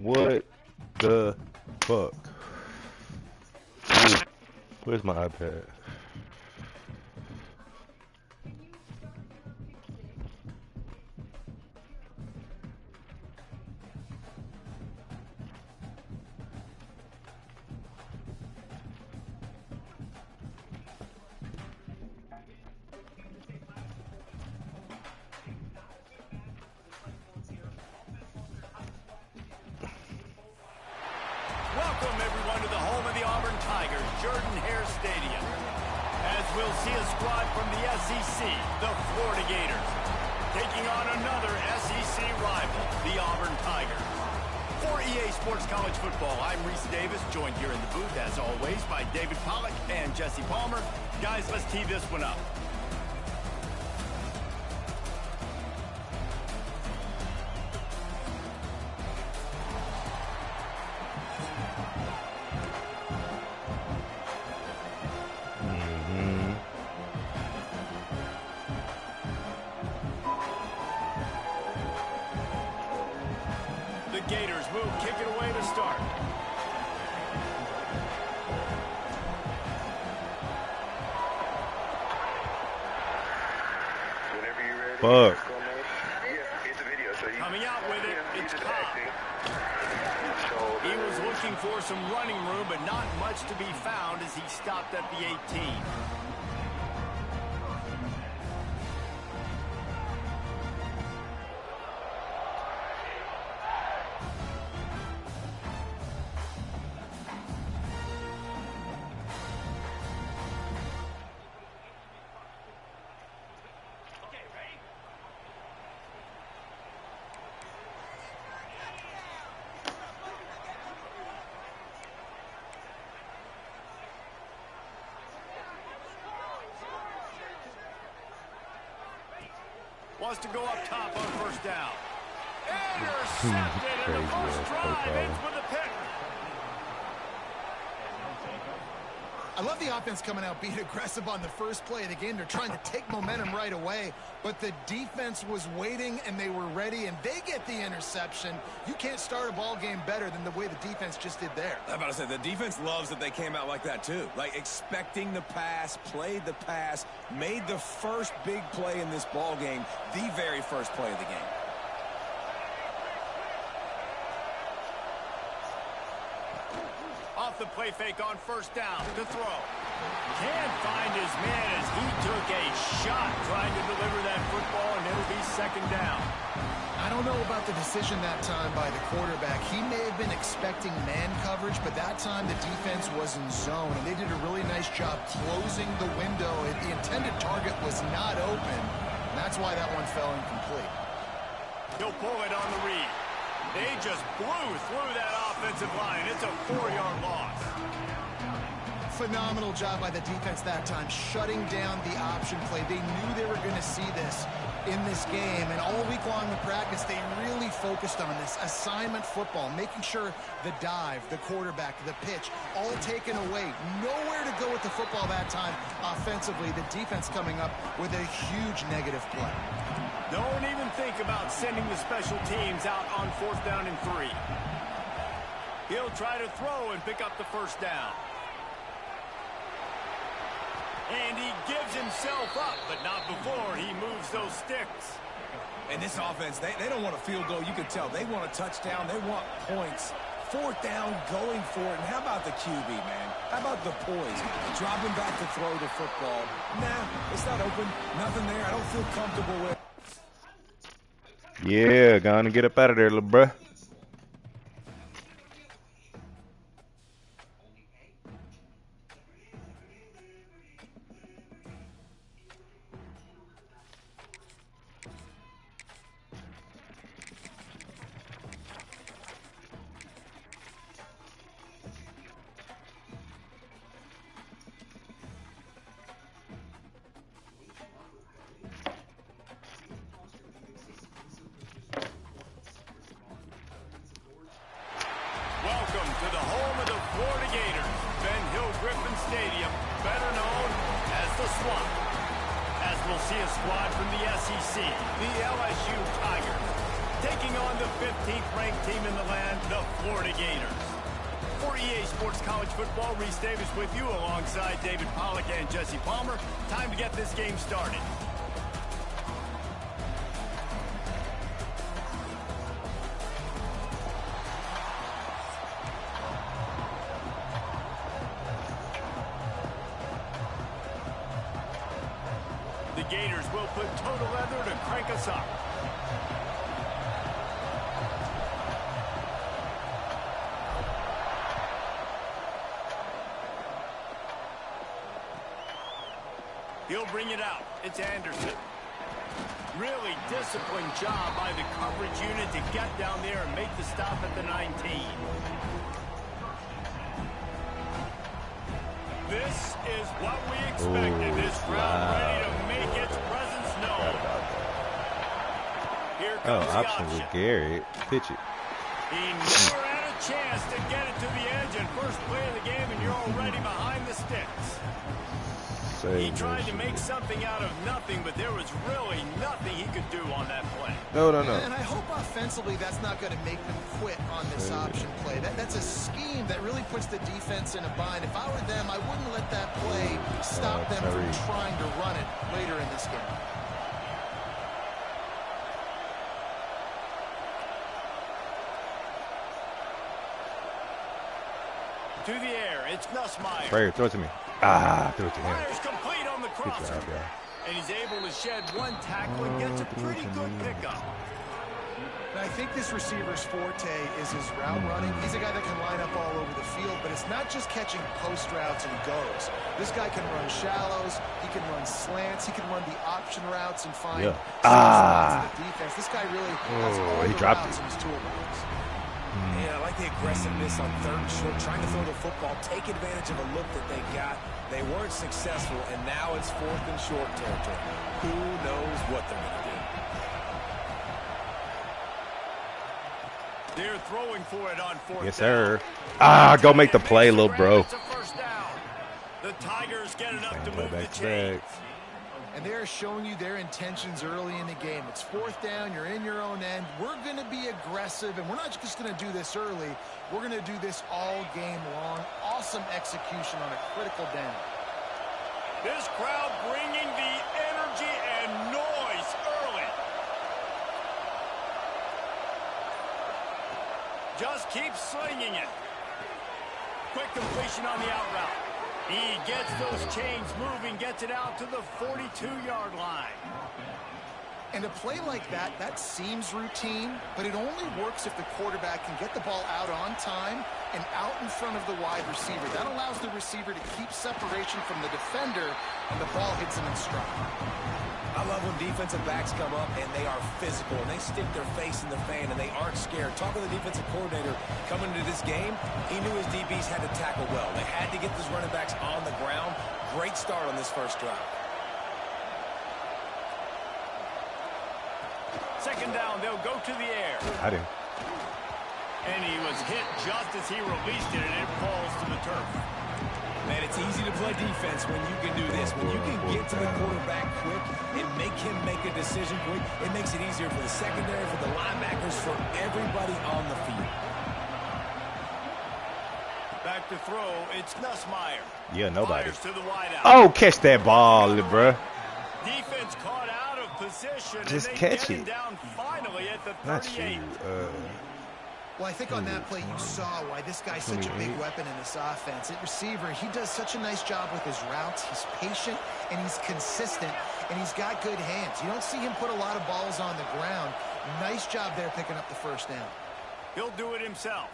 What the fuck? Where's my iPad? Welcome, everyone, to the home of the Auburn Tigers, Jordan-Hare Stadium, as we'll see a squad from the SEC, the Florida Gators, taking on another SEC rival, the Auburn Tigers. For EA Sports College Football, I'm Reese Davis, joined here in the booth, as always, by David Pollack and Jesse Palmer. Guys, let's tee this one up. The Gators move, kick it away to start. Whenever you're ready. Fuck. It's a video, so you Coming out with it, it's Cobb. He was looking for some running room, but not much to be found as he stopped at the 18. Wants to go up top on first down. Intercepted, and the first drive ends with a pick. I love the offense coming out being aggressive on the first play of the game. They're trying to take momentum right away, but the defense was waiting and they were ready, and they get the interception. You can't start a ball game better than the way the defense just did there. I'm about to say, the defense loves that they came out like that too. Like expecting the pass, played the pass, made the first big play in this ball game, the very first play of the game. Off the play fake on first down to throw. Can't find his man as he took a shot trying to deliver that football, and it'll be second down. I don't know about the decision that time by the quarterback. He may have been expecting man coverage, but that time the defense was in zone, and they did a really nice job closing the window. The intended target was not open, and that's why that one fell incomplete. He'll pull it on the read. They just blew through that offensive line. It's a 4-yard loss. Phenomenal job by the defense that time, shutting down the option play. They knew they were going to see this in this game, and all week long in practice, they really focused on this assignment football, making sure the dive, the quarterback, the pitch, all taken away. Nowhere to go with the football that time offensively. The defense coming up with a huge negative play. Don't even think about sending the special teams out on fourth down and 3. He'll try to throw and pick up the first down. And he gives himself up, but not before he moves those sticks. And this offense, they don't want a field goal. You can tell they want a touchdown. They want points. Fourth down, going for it. And how about the QB, man? How about the poise? Dropping back to throw the football. Nah, it's not open. Nothing there. I don't feel comfortable with. Yeah, gonna get up out of there, little bruh. Welcome to the home of the Florida Gators, Ben Hill Griffin Stadium, better known as the Swamp. As we'll see a squad from the SEC, the LSU Tigers, taking on the 15th ranked team in the land, the Florida Gators. For EA Sports College Football, Reese Davis with you alongside David Pollack and Jesse Palmer. Time to get this game started. The Gators will put total leather to crank us up. He'll bring it out. It's Anderson. Really disciplined job by the coverage unit to get down there and make the stop at the 19. This is what we expected. This crowd ready to make its presence known. Here comes the option with Garrett. Pitch it. He never had a chance to get it to the edge and first play of the game, and you're already behind the sticks. He tried to make something out of nothing, but there was really nothing he could do on that play. No. And I hope offensively that's not going to make them quit on this option play. That's a scheme that really puts the defense in a bind. If I were them, I wouldn't let that play stop them from trying to run it later in this game. To the air, it's Nussmeier. Right here, throw it to me. Throw it to him. Myers complete on the crosser. And he's able to shed one tackle and gets a pretty good pickup. And I think this receiver's forte is his route running. He's a guy that can line up all over the field, but it's not just catching post routes and goes. This guy can run shallows, he can run slants, he can run the option routes and find spots in the defense. This guy really has all the routes in his toolbox. Yeah, I like the aggressiveness on third and short, trying to throw the football, take advantage of a look that they got. They weren't successful, and now it's fourth and short territory. Who knows what they're going to do? They're throwing for it on fourth. Yes, sir. Go make the play, little bro. The Tigers get enough to move the chains. And they're showing you their intentions early in the game. It's fourth down. You're in your own end. We're going to be aggressive, and we're not just going to do this early. We're going to do this all game long. Awesome execution on a critical down. This crowd bringing the energy and noise early. Just keep slinging it. Quick completion on the out route. He gets those chains moving, gets it out to the 42-yard line. And a play like that, that seems routine, but it only works if the quarterback can get the ball out on time and out in front of the wide receiver. That allows the receiver to keep separation from the defender, and the ball hits him in stride. I love when defensive backs come up and they are physical and they stick their face in the fan and they aren't scared. Talking to the defensive coordinator coming into this game, he knew his DBs had to tackle well. They had to get those running backs on the ground. Great start on this first drive. Second down, they'll go to the air. I didn't. And he was hit just as he released it, and it falls to the turf. Man, it's easy to play defense when you can do this. When you can get to the quarterback quick and make him make a decision quick, it makes it easier for the secondary, for the linebackers, for everybody on the field. Back to throw, it's Nussmeier. Yeah, nobody. Fires to the wideout. Oh, catch that ball, bruh. Defense caught out of position. Just and they catch get it. Down finally at the 38. Not you. Well, I think on that play you saw why this guy's such a big weapon in this offense. At receiver, he does such a nice job with his routes. He's patient, and he's consistent, and he's got good hands. You don't see him put a lot of balls on the ground. Nice job there picking up the first down. He'll do it himself.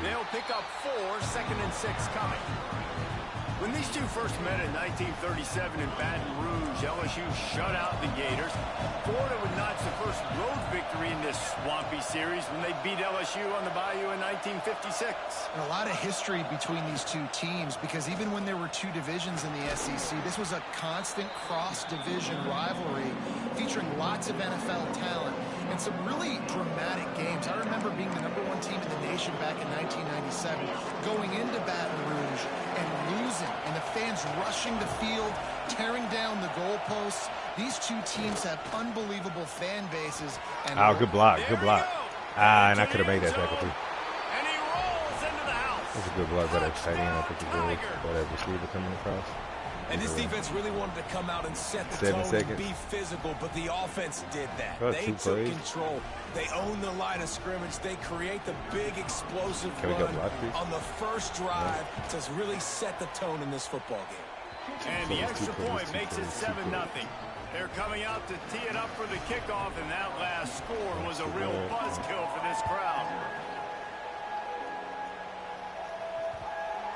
They'll pick up 4, 2nd and 6 coming. When these two first met in 1937 in Baton Rouge, LSU shut out the Gators. Florida would notch the first road victory in this swampy series when they beat LSU on the Bayou in 1956. And a lot of history between these two teams, because even when there were two divisions in the SEC, this was a constant cross-division rivalry featuring lots of NFL talent and some really dramatic games. I remember being the #1 team in the nation back in 1997, going into Baton Rouge and losing, and the fans rushing the field, tearing down the goalposts. These two teams have unbelievable fan bases. And oh, good block. Good block. And I could have made that tackle too. And he rolls into the house. That's a good block by that tight end. I think it's good. By that receiver coming across. And this defense really wanted to come out and set the 7 tone seconds. and be physical, but the offense did that. Oh, they 2 took plays. control. They own the line of scrimmage. They create the big explosive Can we go run block, please? on the first drive to really set the tone in this football game. And the extra point makes it 7-0. They're coming out to tee it up for the kickoff, and that last score was a real buzzkill for this crowd.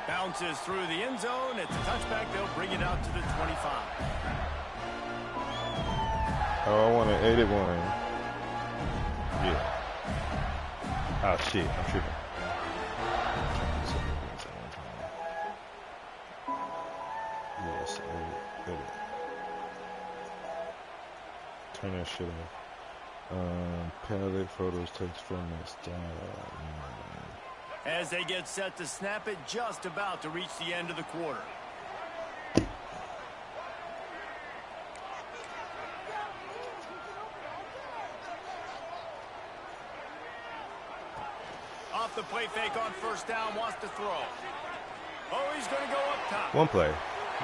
Bounces through the end zone. It's a touchback. They'll bring it out to the 25. Oh, I want an 81. Yeah. Oh, shit. I'm tripping. Yes. Turn that shit off. Palette photos takes from that style. As they get set to snap it, just about to reach the end of the quarter. Off the play fake on first down, wants to throw. Oh, he's going to go up top. One play.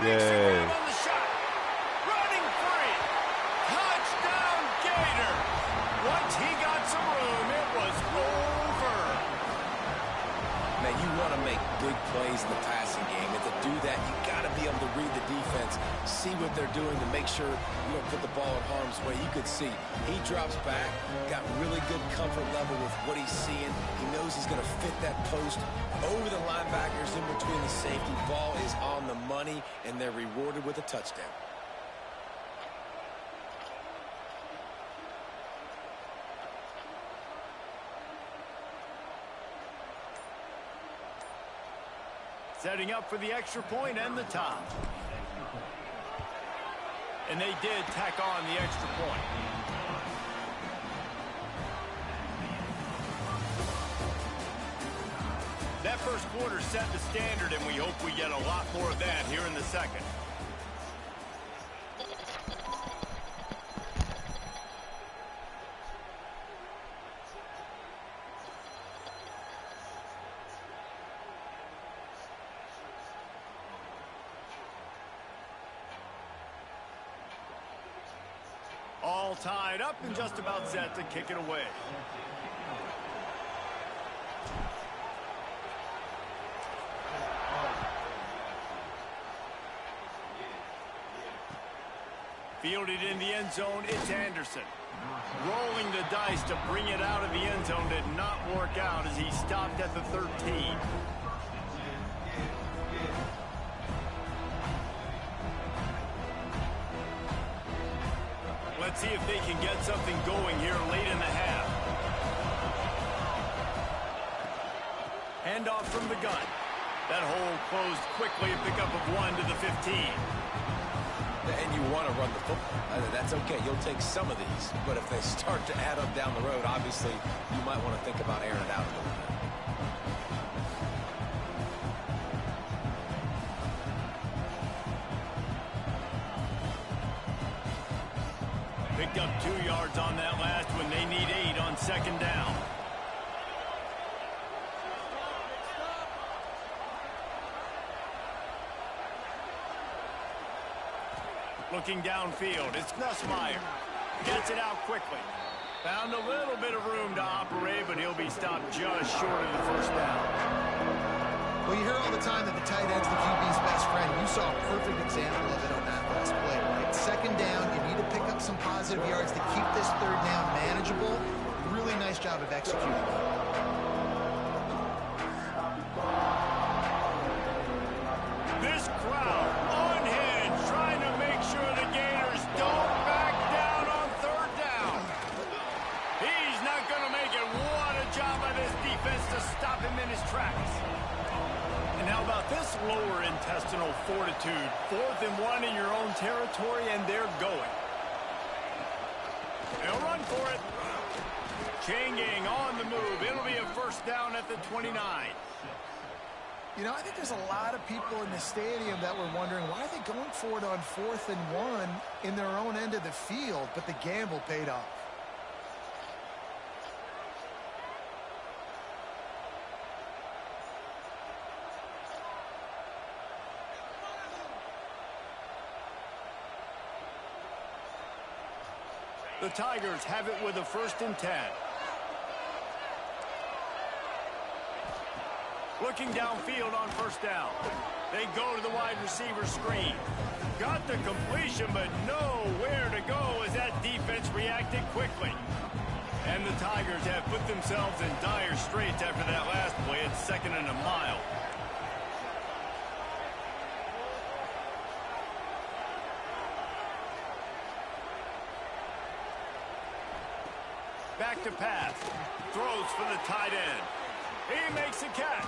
Yay. On the shot. Running free. Touchdown Gator. Once he got some room, it was over. Man, you want to make big plays in the passing game, and to do that, you got to be able to read the defense, see what they're doing to make sure you don't put the ball in harm's way. You could see he drops back, got really good comfort level with what he's seeing. He knows he's going to fit that post over the linebackers in between the safety. Ball is on the money, and they're rewarded with a touchdown. Setting up for the extra point and the tie. And they did tack on the extra point. That first quarter set the standard, and we hope we get a lot more of that here in the second. All tied up and just about set to kick it away. Fielded in the end zone, it's Anderson. Rolling the dice to bring it out of the end zone did not work out as he stopped at the 13. Let's see if they can get something going here late in the half. Handoff from the gun. That hole closed quickly, a pickup of 1 to the 15. And you want to run the football. That's okay. You'll take some of these. But if they start to add up down the road, obviously, you might want to think about airing it out a little bit. Picked up 2 yards on that last when they need 8 on second down. Looking downfield, it's Nussmeier. Gets it out quickly. Found a little bit of room to operate, but he'll be stopped just short of the first down. Well, you hear all the time that the tight end's the QB's best friend. You saw a perfect example of it on that last play, right? Second down, you need to pick up some positive yards to keep this third down manageable. Really nice job of executing. This crowd unhinged, trying to make sure the Gators don't back down on third down. He's not going to make it. What a job by this defense to stop him in his tracks. And how about this lower intestinal fortitude? 4th and 1 in your own territory, and they're going. They'll run for it. Chain gang on the move. It'll be a first down at the 29. You know, I think there's a lot of people in the stadium that were wondering why are they going for it on 4th and 1 in their own end of the field, but the gamble paid off. The Tigers have it with a 1st and 10. Looking downfield on 1st down. They go to the wide receiver screen. Got the completion, but nowhere to go as that defense reacted quickly. And the Tigers have put themselves in dire straits after that last play. It's 2nd and a mile. Back to pass. Throws for the tight end. He makes a catch.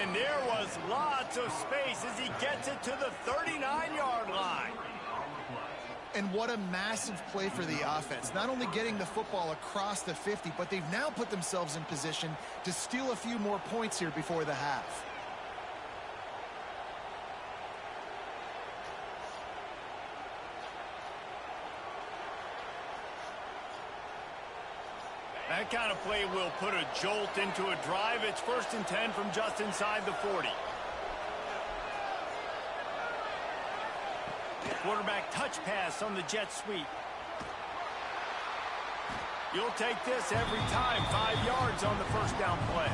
And there was lots of space as he gets it to the 39-yard line. And what a massive play for the offense. Not only getting the football across the 50, but they've now put themselves in position to steal a few more points here before the half. That kind of play will put a jolt into a drive. It's 1st and 10 from just inside the 40. Quarterback touch pass on the jet sweep. You'll take this every time. 5 yards on the 1st down play.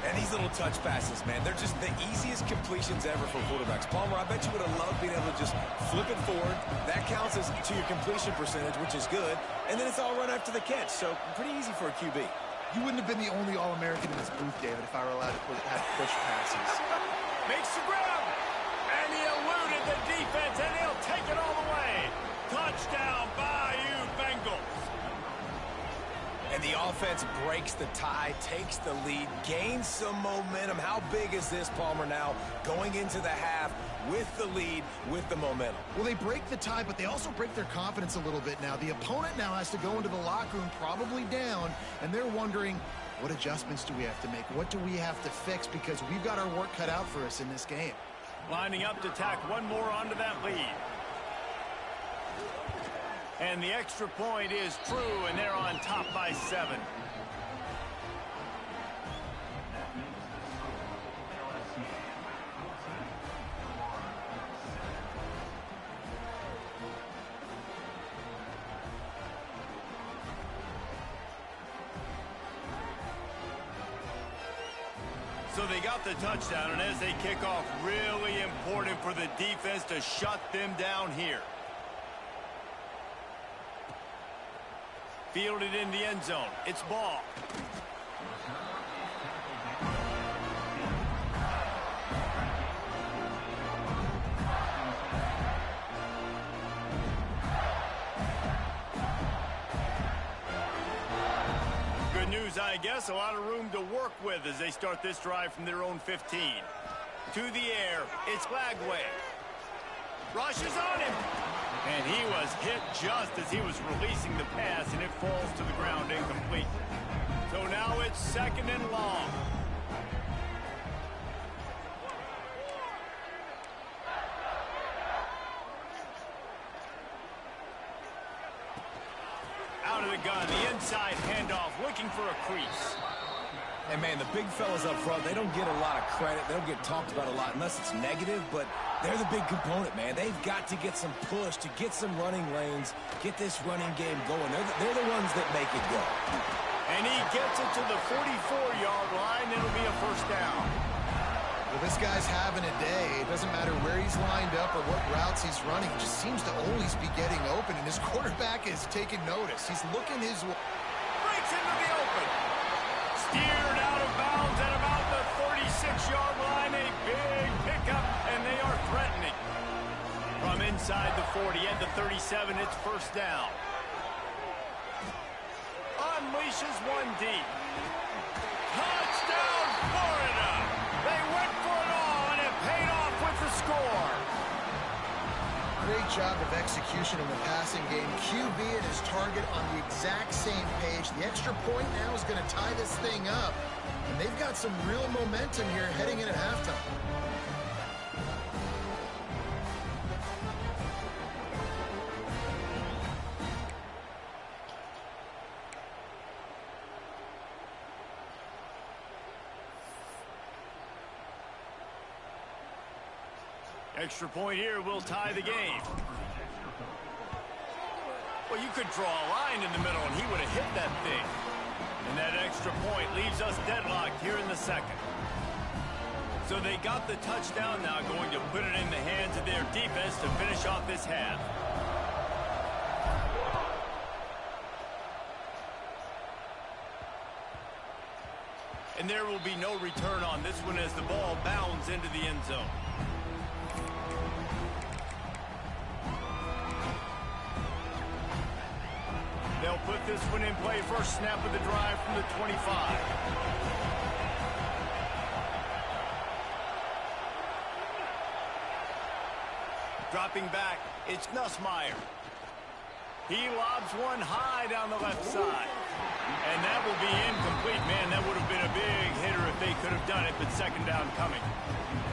And these little touch passes, man, they're just the easiest completions ever for quarterbacks. Palmer, I bet you would have loved being able to just flip it forward. That counts as to your completion percentage, which is good. And then it's all run after the catch, so pretty easy for a QB. You wouldn't have been the only All-American in this booth, David, if I were allowed to push passes. Makes the grab. And he eluded the defense, and he'll take it all the way. Touchdown, Bayou Bengals. And the offense breaks the tie, takes the lead, gains some momentum. How big is this, Palmer, now going into the half with the lead, with the momentum? Well, they break the tie, but they also break their confidence a little bit now. The opponent now has to go into the locker room probably down, and they're wondering, what adjustments do we have to make? What do we have to fix? Because we've got our work cut out for us in this game. Lining up to tack one more onto that lead. And the extra point is true, and they're on top by 7. So they got the touchdown, and as they kick off, really important for the defense to shut them down here. Fielded in the end zone. It's ball. Good news, I guess. A lot of room to work with as they start this drive from their own 15. To the air. It's Lagway. Rushes on him. And he was hit just as he was releasing the pass, and it falls to the ground incomplete. So now it's 2nd and long. Out of the gun, the inside handoff, looking for a crease. And, man, the big fellas up front, they don't get a lot of credit. They don't get talked about a lot unless it's negative, but they're the big component, man. They've got to get some push, to get some running lanes, get this running game going. They're the ones that make it go. And he gets it to the 44-yard line. It'll be a 1st down. Well, this guy's having a day. It doesn't matter where he's lined up or what routes he's running. He just seems to always be getting open, and his quarterback is taking notice. He's looking his way. Breaks into the open. Steered out of bounds at about the 36-yard line. A big pickup, and they are threatening. From inside the 40 and the 37, it's 1st down. Unleashes one deep. Touchdown, Florida! They went for it all, and it paid off with the score. Great job of execution in the passing game. QB and his target on the exact same page. The extra point now is going to tie this thing up. And they've got some real momentum here heading in at halftime. Extra point here will tie the game. Well, you could draw a line in the middle, and he would have hit that thing. And that extra point leaves us deadlocked here in the second. So they got the touchdown now, going to put it in the hands of their defense to finish off this half. And there will be no return on this one as the ball bounds into the end zone. They'll put this one in play. First snap of the drive from the 25. Dropping back, it's Nussmeier. He lobs one high down the left side. And that will be incomplete. Man, that would have been a big hitter if they could have done it, but second down coming.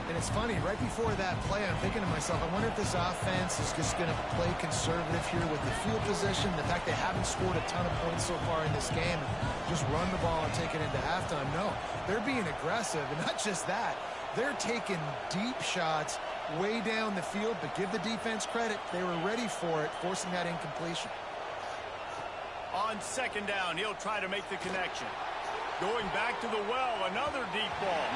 And it's funny, right before that play, I'm thinking to myself, I wonder if this offense is just going to play conservative here with the field position, the fact they haven't scored a ton of points so far in this game, and just run the ball and take it into halftime. No, they're being aggressive, and not just that. They're taking deep shots way down the field, but give the defense credit. They were ready for it, forcing that incompletion. On second down, he'll try to make the connection. Going back to the well, another deep ball.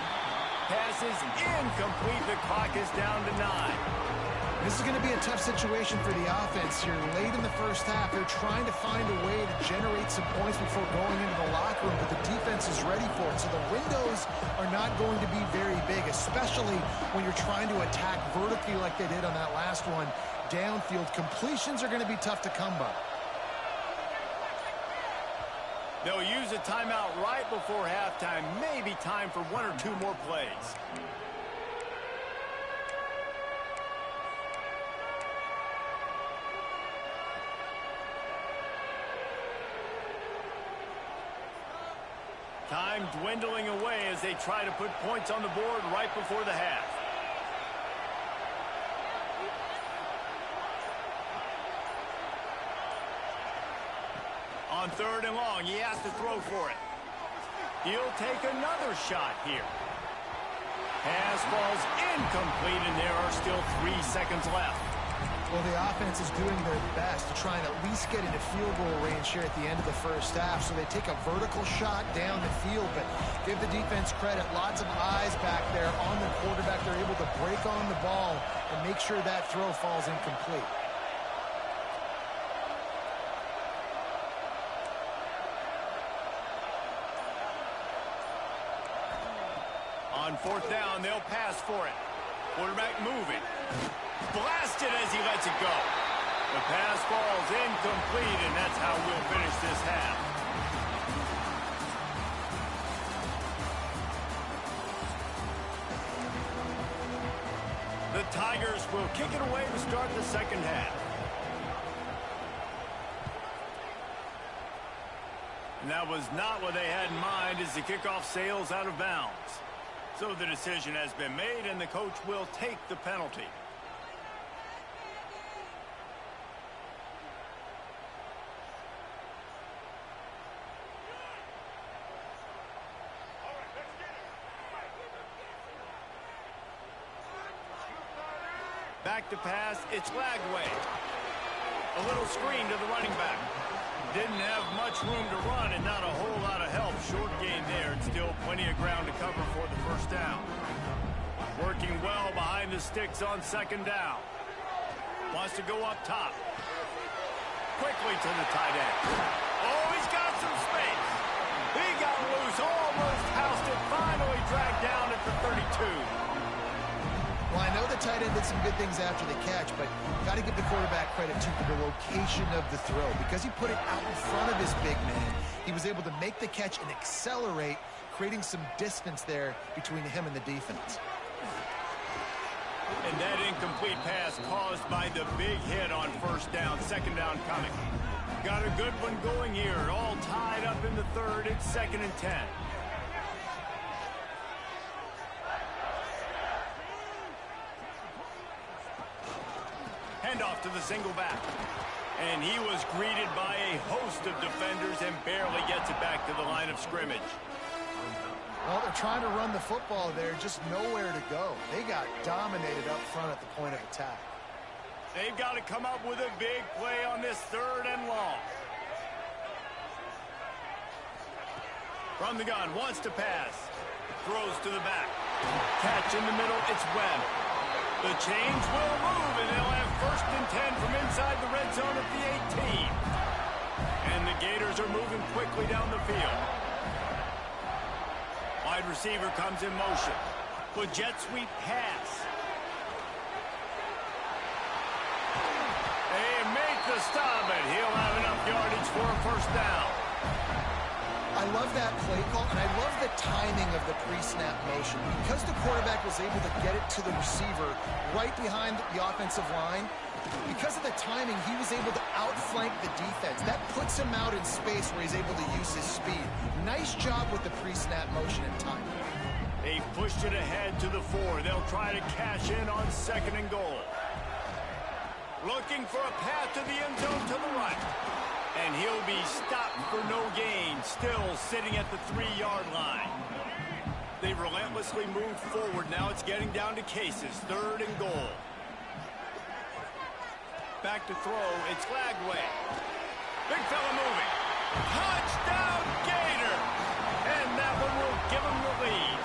Pass is incomplete. The clock is down to 9. This is going to be a tough situation for the offense here. Late in the first half, they're trying to find a way to generate some points before going into the locker room, but the defense is ready for it. So the windows are not going to be very big, especially when you're trying to attack vertically like they did on that last one. Downfield completions are going to be tough to come by. They'll use a timeout right before halftime. Maybe time for one or two more plays. Time dwindling away as they try to put points on the board right before the half. On third and long, he has to throw for it. He'll take another shot here. Pass falls incomplete, and there are still 3 seconds left. Well, the offense is doing their best to try and at least get into field goal range here at the end of the first half. So they take a vertical shot down the field, but give the defense credit. Lots of eyes back there on the quarterback. They're able to break on the ball and make sure that throw falls incomplete. On fourth down, they'll pass for it. Quarterback moving. Blasted as he lets it go. The pass falls incomplete, and that's how we'll finish this half. The Tigers will kick it away to start the second half. And that was not what they had in mind as the kickoff sails out of bounds. So the decision has been made, and the coach will take the penalty. Back to pass, it's Lagway. A little screen to the running back. Didn't have much room to run and not a whole lot of help. Short gain there, and still plenty of ground to cover for the first down. Working well behind the sticks on second down. Wants to go up top. Quickly to the tight end. Oh, he's got some space. He got loose, almost housed it, finally dragged down at the 32. Well, I know the tight end did some good things after the catch, but got to give the quarterback credit to the location of the throw. Because he put it out in front of his big man, he was able to make the catch and accelerate, creating some distance there between him and the defense. And that incomplete pass caused by the big hit on first down, second down coming. Got a good one going here, all tied up in the third. It's 2nd and 10. Handoff to the single back. And he was greeted by a host of defenders and barely gets it back to the line of scrimmage. Well, they're trying to run the football there, just nowhere to go. They got dominated up front at the point of attack. They've got to come up with a big play on this 3rd and long. From the gun, wants to pass. Throws to the back. Catch in the middle, it's Webb. The chains will move, and they'll have 1st and 10 from inside the red zone at the 18. And the Gators are moving quickly down the field. Wide receiver comes in motion. The jet sweep pass. They make the stop, and he'll have enough yardage for a 1st down. I love that play call, and I love the timing of the pre-snap motion. Because the quarterback was able to get it to the receiver right behind the offensive line, because of the timing, he was able to outflank the defense. That puts him out in space where he's able to use his speed. Nice job with the pre-snap motion and timing. They've pushed it ahead to the 4. They'll try to cash in on 2nd and goal. Looking for a path to the end zone to the right. And he'll be stopped for no gain, still sitting at the 3-yard line. They've relentlessly moved forward. Now it's getting down to cases. 3rd and goal. Back to throw. It's Lagway. Big fella moving. Touchdown, Gator! And that one will give him the lead.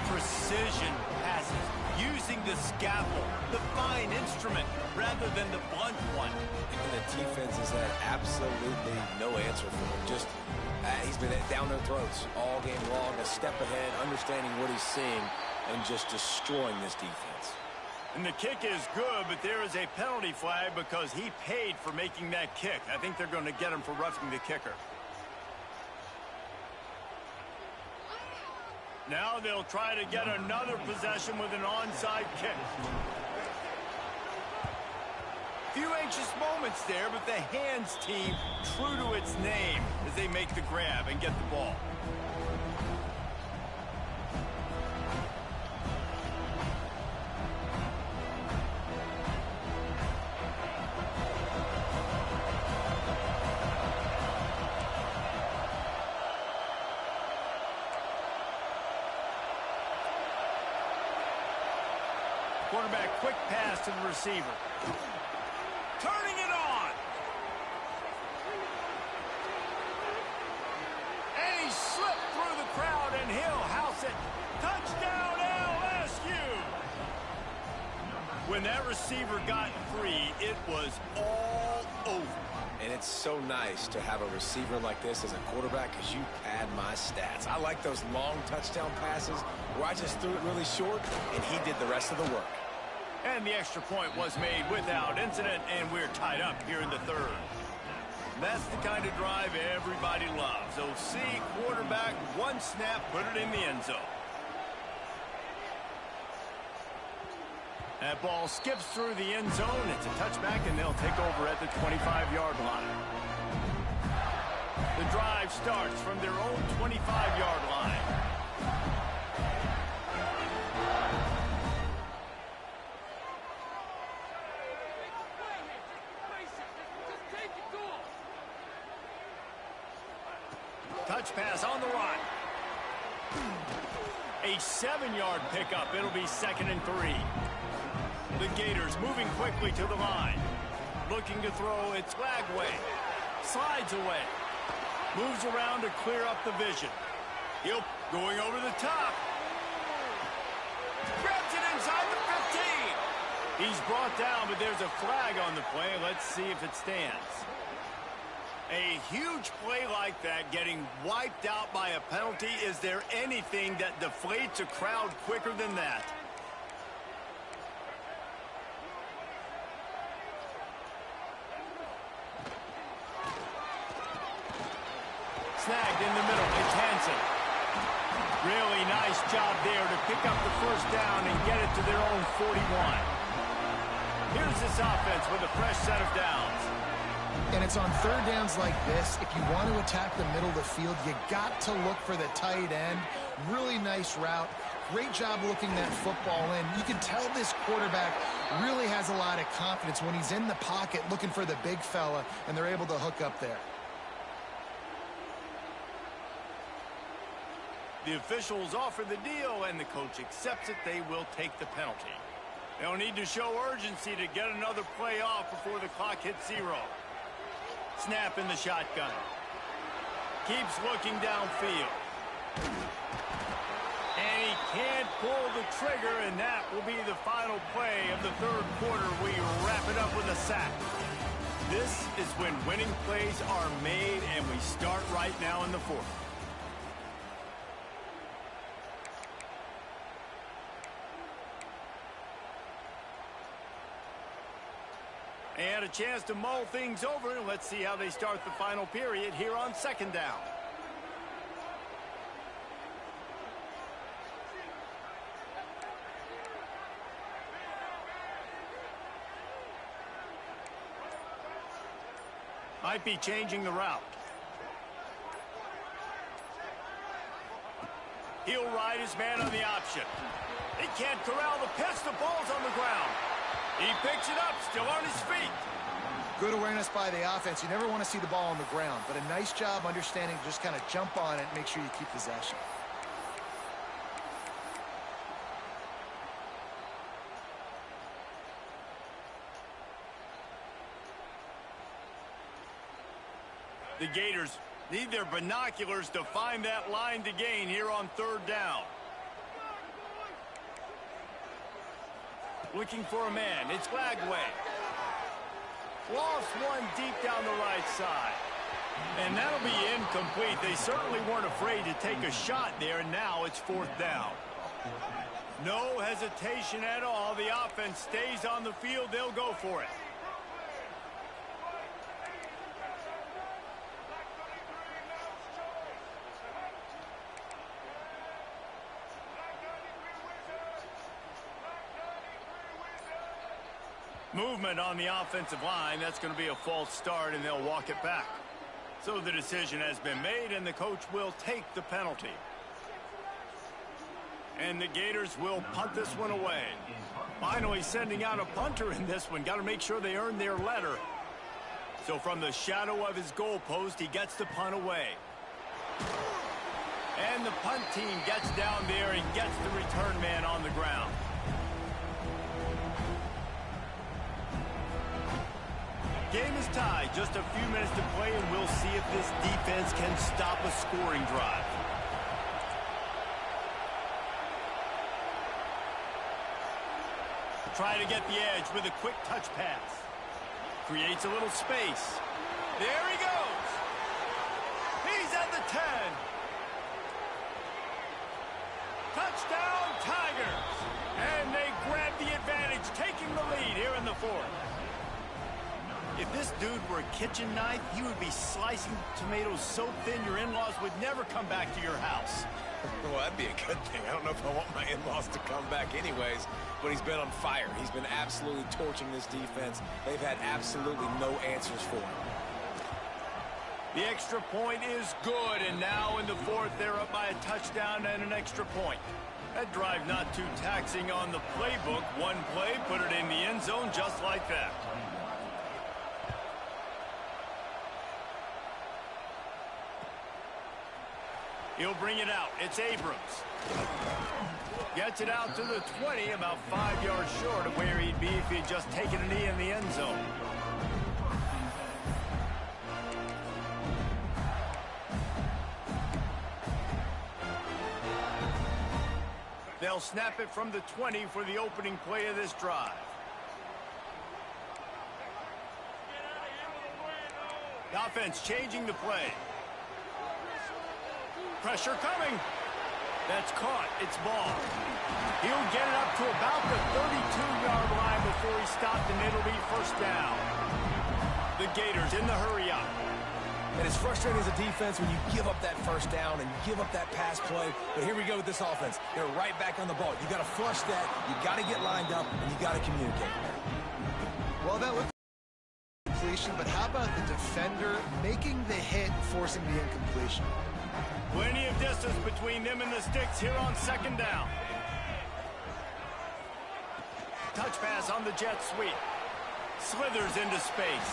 Precision passes, using the scaffold, the fine instrument, rather than the blunt one. And the defense has had absolutely no answer for him. Just, he's been down their throats all game long, a step ahead, understanding what he's seeing, and just destroying this defense. And the kick is good, but there is a penalty flag because he paid for making that kick. I think they're going to get him for roughing the kicker. Now they'll try to get another possession with an onside kick. Few anxious moments there, but the hands team true to its name as they make the grab and get the ball. Quarterback, quick pass to the receiver. Turning it on. And he slipped through the crowd, and he'll house it. Touchdown, LSU. When that receiver got free, it was all over. And it's so nice to have a receiver like this as a quarterback because you pad my stats. I like those long touchdown passes where I just threw it really short, and he did the rest of the work. And the extra point was made without incident, and we're tied up here in the 3rd. That's the kind of drive everybody loves. OC, quarterback, one snap, put it in the end zone. That ball skips through the end zone. It's a touchback, and they'll take over at the 25-yard line. The drive starts from their own 25-yard line. Touch pass on the run. A 7-yard pickup. It'll be 2nd and 3. The Gators moving quickly to the line. Looking to throw. It's Lagway. Slides away. Moves around to clear up the vision. He'll going over the top. Grabs it inside the 15. He's brought down, but there's a flag on the play. Let's see if it stands. A huge play like that getting wiped out by a penalty. Is there anything that deflates a crowd quicker than that? Snagged in the middle. It's Hansen. Really nice job there to pick up the first down and get it to their own 41. Here's this offense with a fresh set of downs. And it's on third downs like this. If you want to attack the middle of the field, you got to look for the tight end. Really nice route. Great job looking that football in. You can tell this quarterback really has a lot of confidence when he's in the pocket looking for the big fella, and they're able to hook up there. The officials offer the deal, and the coach accepts it. They will take the penalty. They'll need to show urgency to get another play off before the clock hits 0. Snap in the shotgun. Keeps looking downfield. And he can't pull the trigger, and that will be the final play of the third quarter. We wrap it up with a sack. This is when winning plays are made, and we start right now in the fourth. And a chance to mull things over. Let's see how they start the final period here on second down. Might be changing the route. He'll ride his man on the option. He can't corral the pitch. The ball's on the ground. He picks it up, still on his feet. Good awareness by the offense. You never want to see the ball on the ground, but a nice job understanding to just kind of jump on it and make sure you keep possession. The Gators need their binoculars to find that line to gain here on third down. Looking for a man. It's Lagway. Lost one deep down the right side. And that'll be incomplete. They certainly weren't afraid to take a shot there, and now it's fourth down. No hesitation at all. The offense stays on the field. They'll go for it. Movement on the offensive line. That's going to be a false start, and they'll walk it back. So the decision has been made, and the coach will take the penalty. And the Gators will punt this one away. Finally sending out a punter in this one. Got to make sure they earn their letter. So from the shadow of his goalpost, he gets the punt away. And the punt team gets down there and gets the return man on the ground. Game is tied. Just a few minutes to play, and we'll see if this defense can stop a scoring drive. Try to get the edge with a quick touch pass. Creates a little space. There he goes. He's at the 10. Touchdown, Tigers. And they grab the advantage, taking the lead here in the fourth. If this dude were a kitchen knife, he would be slicing tomatoes so thin your in-laws would never come back to your house. Well, that'd be a good thing. I don't know if I want my in-laws to come back anyways, but he's been on fire. He's been absolutely torching this defense. They've had absolutely no answers for him. The extra point is good, and now in the fourth, they're up by a touchdown and an extra point. That drive not too taxing on the playbook. One play, put it in the end zone just like that. He'll bring it out. It's Abrams. Gets it out to the 20, about 5 yards short of where he'd be if he'd just taken a knee in the end zone. They'll snap it from the 20 for the opening play of this drive. The offense changing the play. Pressure coming. That's caught. It's ball. He'll get it up to about the 32-yard line before he stopped, and it'll be first down. The Gators in the hurry up. And it's frustrating as a defense when you give up that first down and give up that pass play. But here we go with this offense. They're right back on the ball. You got to flush that. You got to get lined up, and you got to communicate. Well, that looked like completion, but how about the defender making the hit, forcing the incompletion? Plenty of distance between them and the sticks here on second down. Touch pass on the jet sweep. Slithers into space.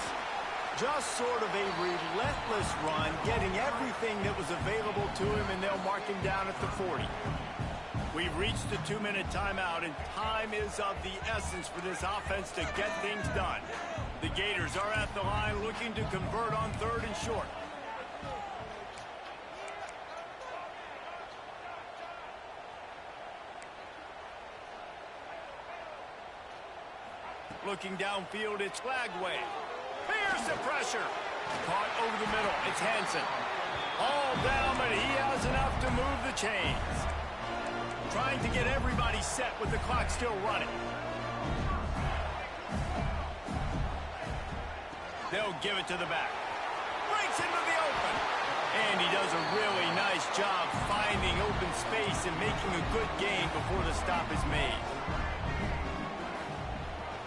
Just sort of a relentless run, getting everything that was available to him, and they'll mark him down at the 40. We've reached the 2-minute timeout, and time is of the essence for this offense to get things done. The Gators are at the line looking to convert on 3rd and short. Looking downfield, it's Flagway. Fierce the pressure. Caught over the middle. It's Hansen. All down, but he has enough to move the chains. Trying to get everybody set with the clock still running. They'll give it to the back. Breaks into the open. And he does a really nice job finding open space and making a good gain before the stop is made.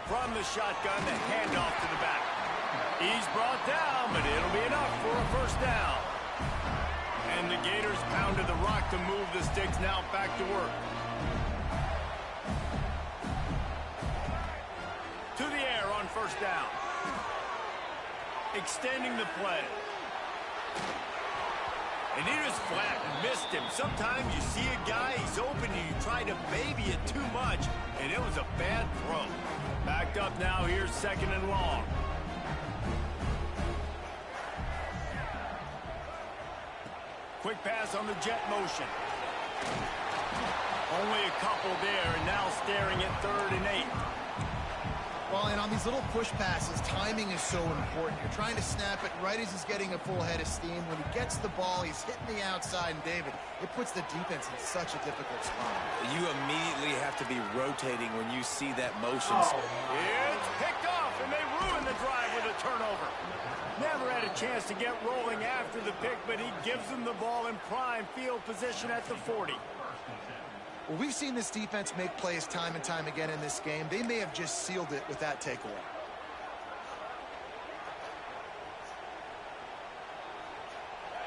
From the shotgun, the handoff to the back. He's brought down, but it'll be enough for a first down. And the Gators pounded the rock to move the sticks, now back to work. To the air on first down. Extending the play. And he just flat missed him. Sometimes you see a guy, he's open, and you try to baby it too much, and it was a bad throw. Backed up now, here's 2nd and long. Quick pass on the jet motion. Only a couple there, and now staring at 3rd and 8. Well, and on these little push passes, timing is so important. You're trying to snap it right as he's getting a full head of steam. When he gets the ball, he's hitting the outside, and David, it puts the defense in such a difficult spot. You immediately have to be rotating when you see that motion. It's picked off, and they ruin the drive with a turnover. Never had a chance to get rolling after the pick, but he gives them the ball in prime field position at the 40. Well, we've seen this defense make plays time and time again in this game. They may have just sealed it with that takeaway.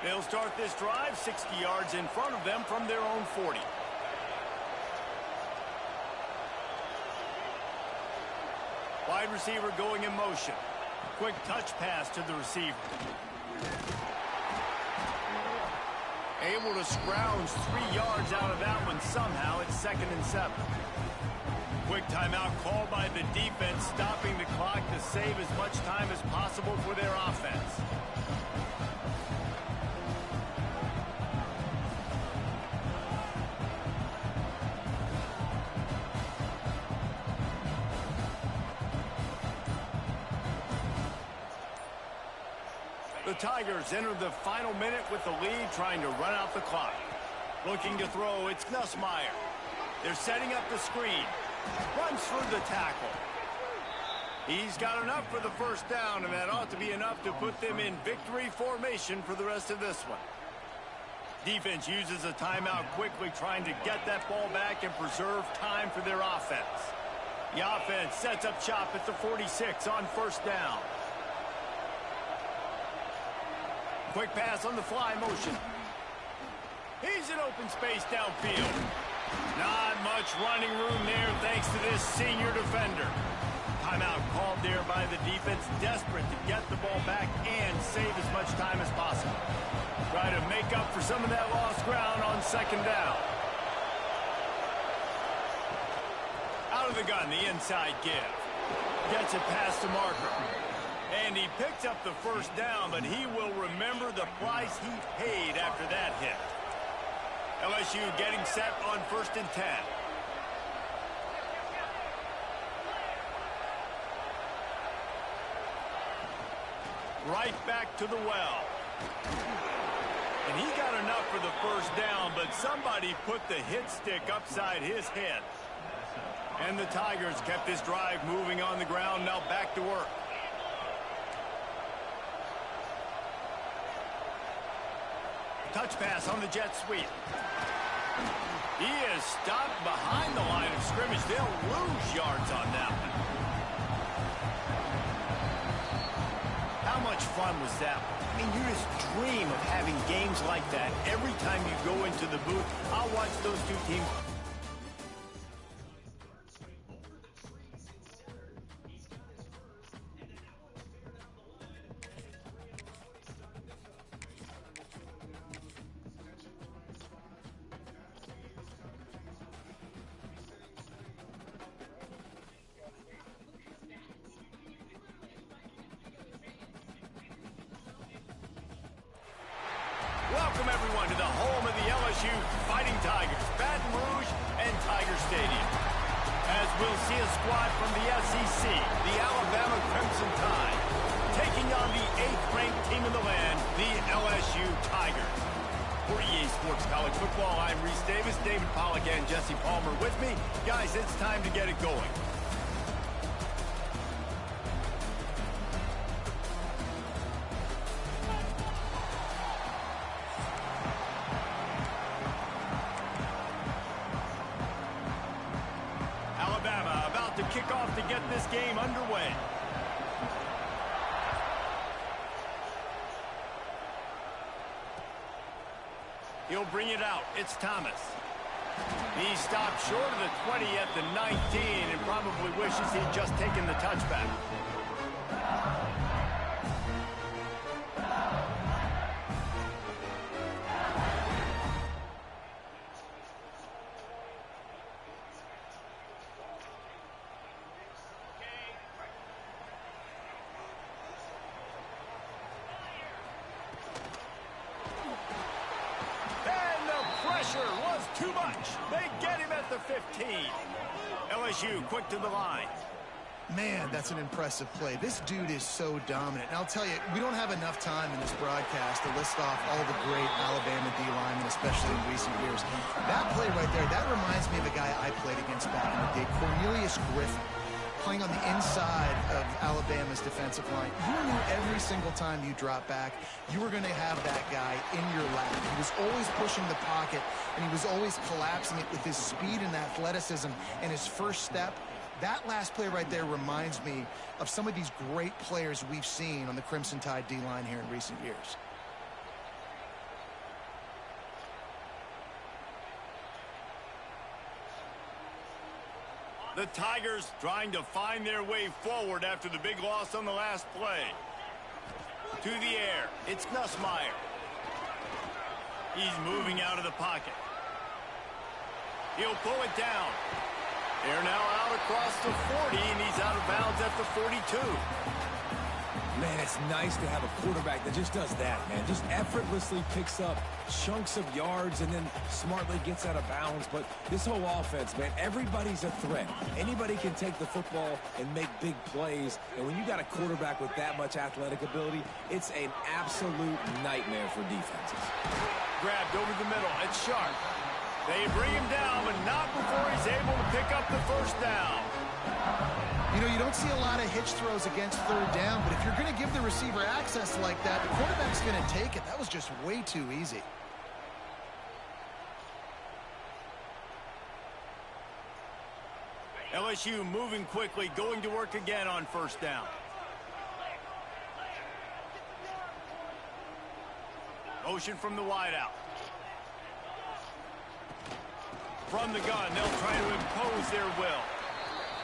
They'll start this drive 60 yards in front of them from their own 40. Wide receiver going in motion. Quick touch pass to the receiver. Able to scrounge 3 yards out of that one somehow. It's 2nd and 7. Quick timeout called by the defense, stopping the clock to save as much time as possible for their offense. The Tigers enter the final minute with the lead, trying to run out the clock. Looking to throw, it's Nussmeier. They're setting up the screen. Runs through the tackle. He's got enough for the first down, and that ought to be enough to put them in victory formation for the rest of this one. Defense uses a timeout quickly, trying to get that ball back and preserve time for their offense. The offense sets up shop at the 46 on first down. Quick pass on the fly motion. He's in open space downfield. Not much running room there thanks to this senior defender. Timeout called there by the defense, desperate to get the ball back and save as much time as possible. Try to make up for some of that lost ground on second down. Out of the gun, the inside give. Gets it past the marker. And he picks up the first down, but he will remember the price he paid after that hit. LSU getting set on 1st and 10. Right back to the well. And he got enough for the first down, but somebody put the hit stick upside his head. And the Tigers kept this drive moving on the ground. Now back to work. Touch pass on the jet sweep. He is stopped behind the line of scrimmage. They'll lose yards on that one. How much fun was that? I mean, you just dream of having games like that every time you go into the booth. I'll watch those two teams. Welcome, everyone, to the home of the LSU Fighting Tigers, Baton Rouge and Tiger Stadium. As we'll see a squad from the SEC, the Alabama Crimson Tide, taking on the 8th-ranked team in the land, the LSU Tigers. For EA Sports College Football, I'm Reese Davis, David Pollack and Jesse Palmer with me. Guys, it's time to get it going. Alabama about to kick off to get this game underway. He'll bring it out. It's Thomas. He stopped short of the 20 at the 19 and probably wishes he'd just taken the touchback. Was too much. They get him at the 15. LSU quick to the line. Man, that's an impressive play. This dude is so dominant. And I'll tell you, we don't have enough time in this broadcast to list off all the great Alabama D-linemen, especially in recent years. That play right there, that reminds me of a guy I played against back in the day, Cornelius Griffin, playing on the inside of Alabama's defensive line. You knew every single time you dropped back, you were going to have that guy in your lap. He was always pushing the pocket, and he was always collapsing it with his speed and athleticism and his first step. That last play right there reminds me of some of these great players we've seen on the Crimson Tide D-line here in recent years. The Tigers trying to find their way forward after the big loss on the last play. To the air, it's Nussmeier. He's moving out of the pocket. He'll pull it down. They're now out across the 40, and he's out of bounds at the 42. Man, it's nice to have a quarterback that just does that, man. Just effortlessly picks up chunks of yards and then smartly gets out of bounds. But this whole offense, man, everybody's a threat. Anybody can take the football and make big plays. And when you got a quarterback with that much athletic ability, it's an absolute nightmare for defenses. Grabbed over the middle. It's Sharp. They bring him down, but not before he's able to pick up the first down. You know, you don't see a lot of hitch throws against third down, but if you're going to give the receiver access like that, the quarterback's going to take it. That was just way too easy. LSU moving quickly, going to work again on first down. Motion from the wideout. From the gun, they'll try to impose their will.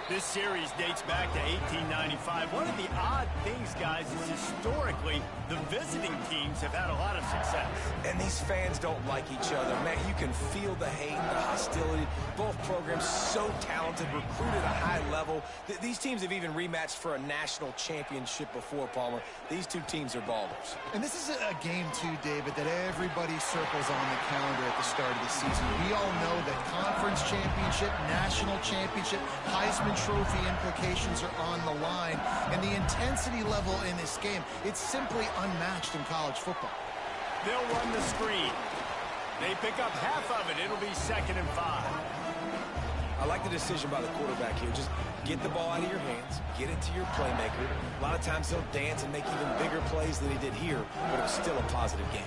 This series dates back to 1895. One of the odd things, guys, is historically the visiting teams have had a lot of success. And these fans don't like each other. Man, you can feel the hate, the hostility. Both programs so talented, recruited at a high level. These teams have even rematched for a national championship before, Palmer. These two teams are ballers. And this is a game, too, David, that everybody circles on the calendar at the start of the season. We all know that conference championship, national championship, Heisman trophy implications are on the line, and the intensity level in this game, it's simply unmatched in college football. They'll run the screen. They pick up half of it. It'll be 2nd and 5. I like the decision by the quarterback here. Just get the ball out of your hands, get it to your playmaker. A lot of times he'll dance and make even bigger plays than he did here, but it was still a positive game.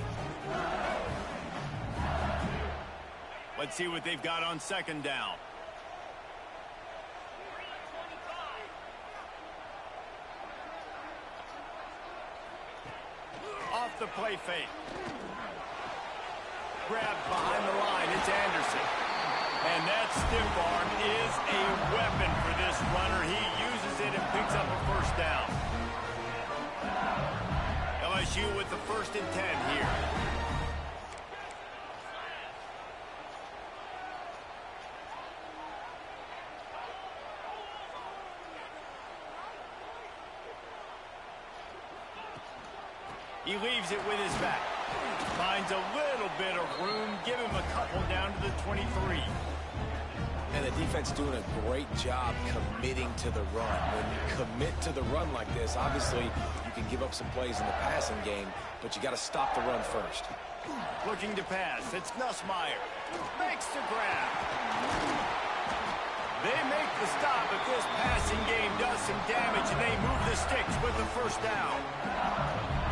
Let's see what they've got on 2nd down. Off the play fake. Grabbed behind the line. It's Anderson. And that stiff arm is a weapon for this runner. He uses it and picks up a 1st down. LSU with the 1st and 10 here. He leaves it with his back. Finds a little bit of room. Give him a couple down to the 23. And the defense doing a great job committing to the run. When you commit to the run like this, obviously you can give up some plays in the passing game, but you got to stop the run first. Looking to pass. It's Nussmeier. Makes the grab. They make the stop, but this passing game does some damage, and they move the sticks with the 1st down.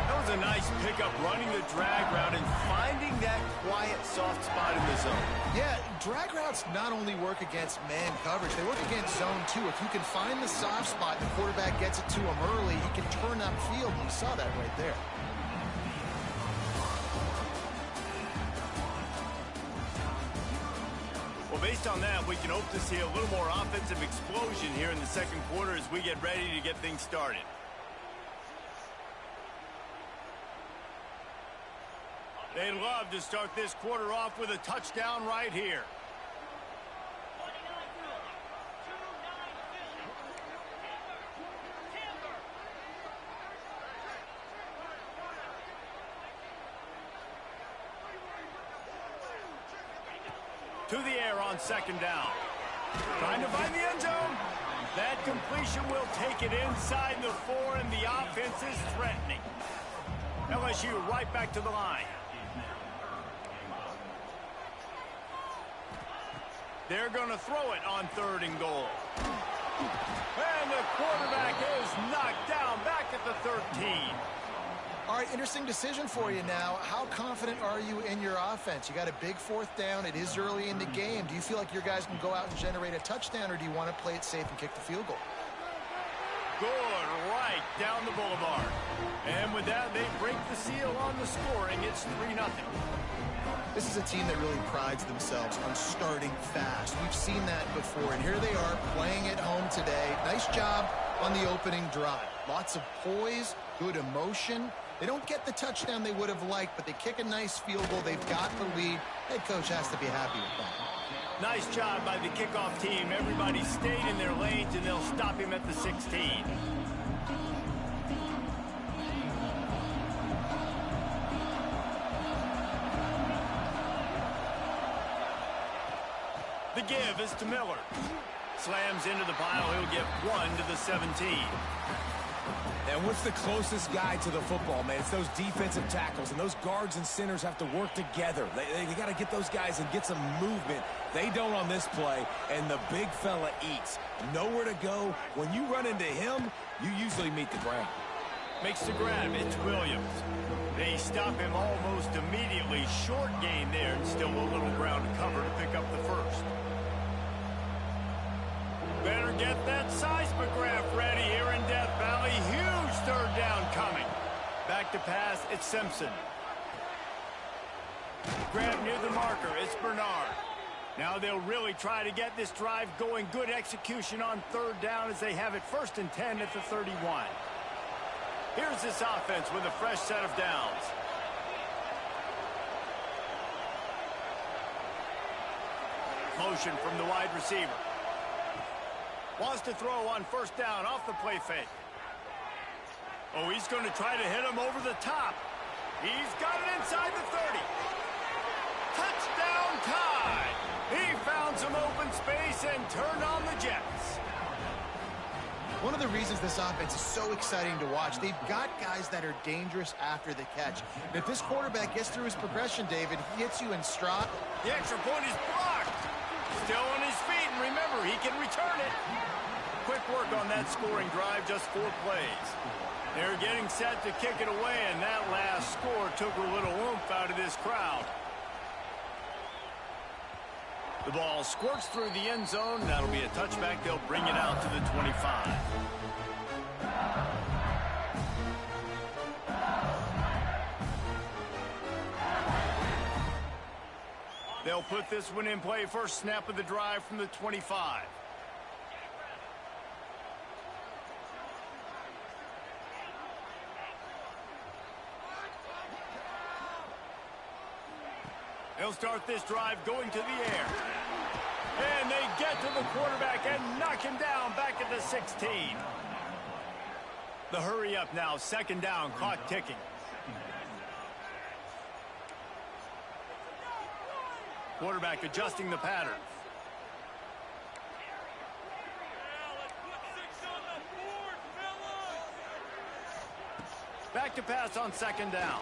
That was a nice pickup, running the drag route and finding that quiet, soft spot in the zone. Yeah, drag routes not only work against man coverage, they work against zone too. If you can find the soft spot and the quarterback gets it to him early, he can turn upfield, and you saw that right there. Well, based on that, we can hope to see a little more offensive explosion here in the 2nd quarter as we get ready to get things started. They'd love to start this quarter off with a touchdown right here. To the air on 2nd down. Trying to find the end zone. That completion will take it inside the 4, and the offense is threatening. LSU right back to the line. They're going to throw it on 3rd and goal. And the quarterback is knocked down back at the 13. All right, interesting decision for you now. How confident are you in your offense? You got a big 4th down. It is early in the game. Do you feel like your guys can go out and generate a touchdown, or do you want to play it safe and kick the field goal? Good, right down the boulevard. And with that, they break the seal on the scoring. It's 3-0. This is a team that really prides themselves on starting fast. We've seen that before, and here they are playing at home today. Nice job on the opening drive. Lots of poise, good emotion. They don't get the touchdown they would have liked, but they kick a nice field goal. They've got the lead. Head coach has to be happy with that. Nice job by the kickoff team. Everybody stayed in their lanes, and they'll stop him at the 16. The give is to Miller. Slams into the pile. He'll get 1 to the 17. And what's the closest guy to the football, man? It's those defensive tackles, and those guards and centers have to work together. They got to get those guys and get some movement. They don't on this play, and the big fella eats. Nowhere to go. When you run into him, you usually meet the ground. Makes the grab. It's Williams. They stop him almost immediately. Short gain there, and still a little ground to cover to pick up the 1st. Better get that seismograph ready here in Death Valley. Huge 3rd down coming. Back to pass, it's Simpson. Grab near the marker, it's Bernard. Now they'll really try to get this drive going. Good execution on 3rd down as they have it 1st and 10 at the 31. Here's this offense with a fresh set of downs. Motion from the wide receiver. Wants to throw on 1st down off the play fake. Oh, he's going to try to hit him over the top. He's got it inside the 30. Touchdown Tide. He found some open space and turned on the Jets. One of the reasons this offense is so exciting to watch, they've got guys that are dangerous after the catch. And if this quarterback gets through his progression, David, he hits you in stride. The extra point is blocked. Still on his feet, and remember, he can return it. Quick work on that scoring drive, just 4 plays. They're getting set to kick it away, and that last score took a little oomph out of this crowd. The ball squirts through the end zone. That'll be a touchback. They'll bring it out to the 25. They'll put this one in play. First snap of the drive from the 25. They'll start this drive going to the air. And they get to the quarterback and knock him down back at the 16. The hurry up now, second down, clock ticking. Quarterback adjusting the pattern. Back to pass on second down.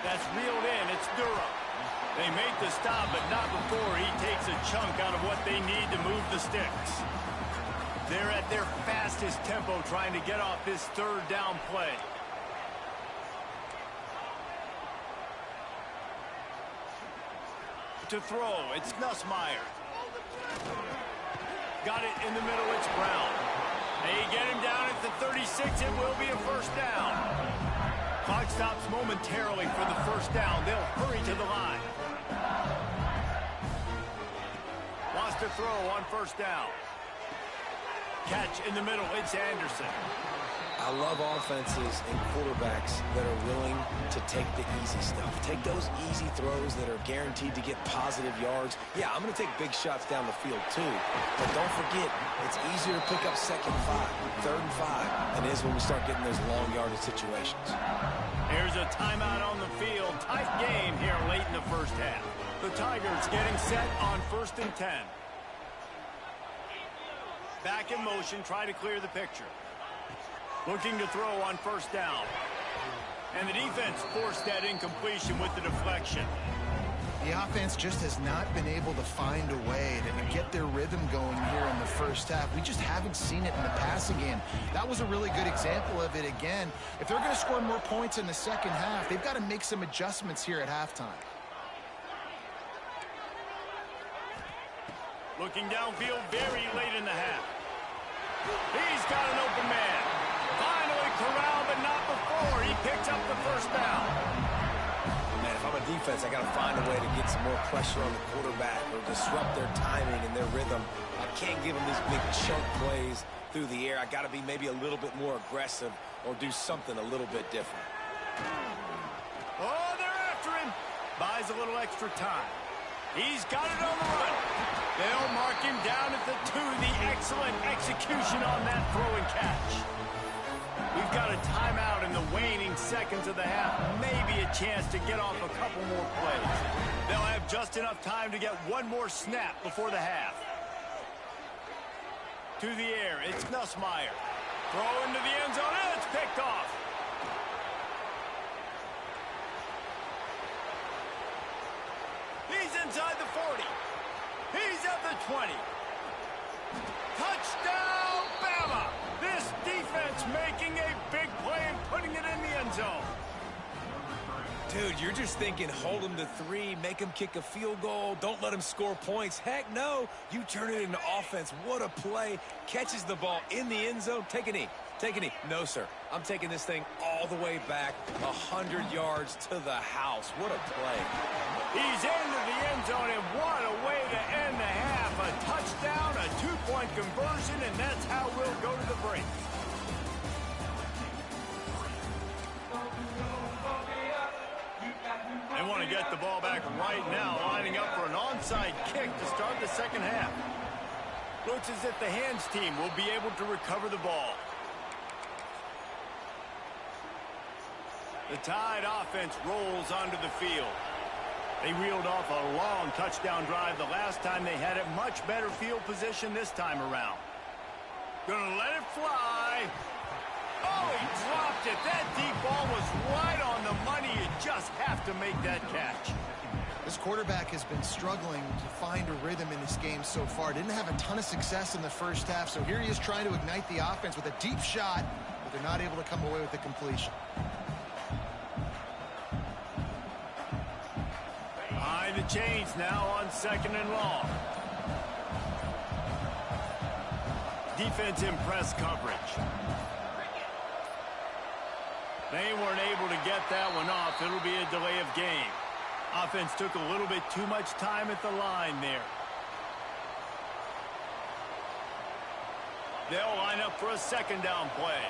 That's reeled in. It's Durham. They make the stop, but not before he takes a chunk out of what they need to move the sticks. They're at their fastest tempo trying to get off this third down play. To throw, it's Nussmeier. Got it in the middle, it's Brown. They get him down at the 36, it will be a first down. Clock stops momentarily for the first down. They'll hurry to the line. Lost a throw on first down. Catch in the middle, it's Anderson. I love offenses and quarterbacks that are willing to take the easy stuff. Take those easy throws that are guaranteed to get positive yards. Yeah, I'm going to take big shots down the field too. But don't forget, it's easier to pick up second and 5, third and 5 than it is when we start getting those long yardage situations. Here's a timeout on the field. Tight game here late in the first half. The Tigers getting set on 1st and 10. Back in motion, try to clear the picture. Looking to throw on first down. And the defense forced that incompletion with the deflection. The offense just has not been able to find a way to get their rhythm going here in the first half. We just haven't seen it in the passing game. That was a really good example of it again. If they're going to score more points in the second half, they've got to make some adjustments here at halftime. Looking downfield very late in the half. He's got an open man. Finally corralled, but not before. He picks up the first down. Man, if I'm a defense, I got to find a way to get some more pressure on the quarterback or disrupt their timing and their rhythm. I can't give them these big chunk plays through the air. I got to be maybe a little bit more aggressive or do something a little bit different. Oh, they're after him. Buys a little extra time. He's got it on the run. They'll mark him down at the 2. The excellent execution on that throw and catch. We've got a timeout in the waning seconds of the half. Maybe a chance to get off a couple more plays. They'll have just enough time to get one more snap before the half. To the air, it's Nussmeier. Throw into the end zone, and it's picked off. He's inside the 40. He's at the 20. Touchdown, Bama! This defense making a big play and putting it in the end zone. Dude, you're just thinking hold them to 3, make them kick a field goal, don't let them score points. Heck no, you turn it into offense. What a play. Catches the ball in the end zone. Take a knee. Take a knee. No, sir. I'm taking this thing all the way back 100 yards to the house. What a play. He's into the end zone, and what a way to end the half. A touchdown, a 2-point conversion, and that's how we'll go to the break. They want to get the ball back right now, lining up for an onside kick to start the second half. Looks as if the hands team will be able to recover the ball. The Tide offense rolls onto the field. They reeled off a long touchdown drive the last time they had it. Much better field position this time around. Gonna let it fly. Oh, he dropped it. That deep ball was right on the money. You just have to make that catch. This quarterback has been struggling to find a rhythm in this game so far. Didn't have a ton of success in the first half, so here he is trying to ignite the offense with a deep shot, but they're not able to come away with the completion. Behind the chains now on 2nd and long. Defense in press coverage. They weren't able to get that one off. It'll be a delay of game. Offense took a little bit too much time at the line there. They'll line up for a 2nd down play.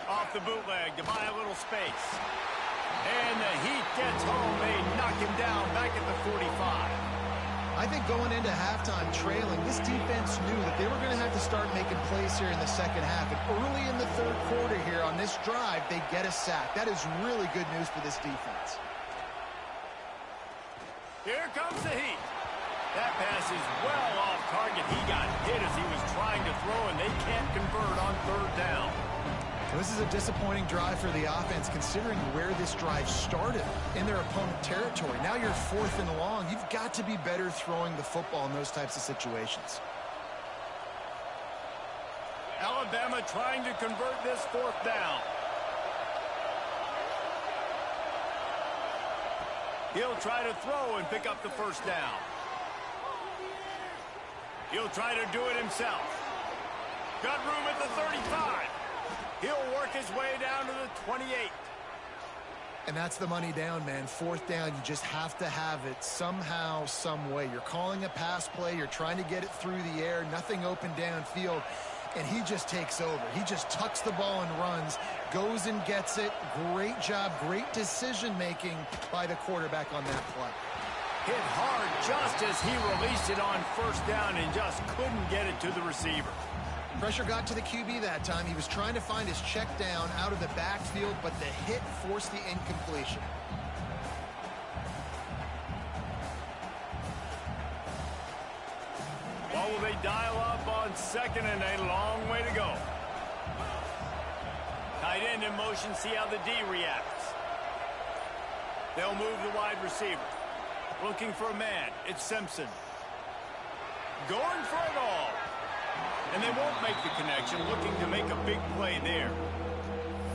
Off the bootleg to buy a little space. And the Heat gets home. They knock him down back at the 45. I think going into halftime trailing, this defense knew that they were going to have to start making plays here in the second half. And early in the third quarter here on this drive, they get a sack. That is really good news for this defense. Here comes the Heat. That pass is well off target. He got hit as he was trying to throw, and they can't convert on 3rd down. This is a disappointing drive for the offense, considering where this drive started in their opponent territory. Now you're 4th and long. You've got to be better throwing the football in those types of situations. Alabama trying to convert this 4th down. He'll try to throw and pick up the 1st down. He'll try to do it himself. Got room at the 35. He'll work his way down to the 28. And that's the money down, man. 4th down, you just have to have it somehow, some way. You're calling a pass play. You're trying to get it through the air. Nothing open downfield. And he just takes over. He just tucks the ball and runs, goes and gets it. Great job, great decision-making by the quarterback on that play. Hit hard just as he released it on 1st down and just couldn't get it to the receiver. Pressure got to the QB that time. He was trying to find his check down out of the backfield, but the hit forced the incompletion. Well, will they dial up on 2nd and a long way to go? Tight end in motion, see how the D reacts. They'll move the wide receiver. Looking for a man. It's Simpson. Going for it all. And they won't make the connection, looking to make a big play there.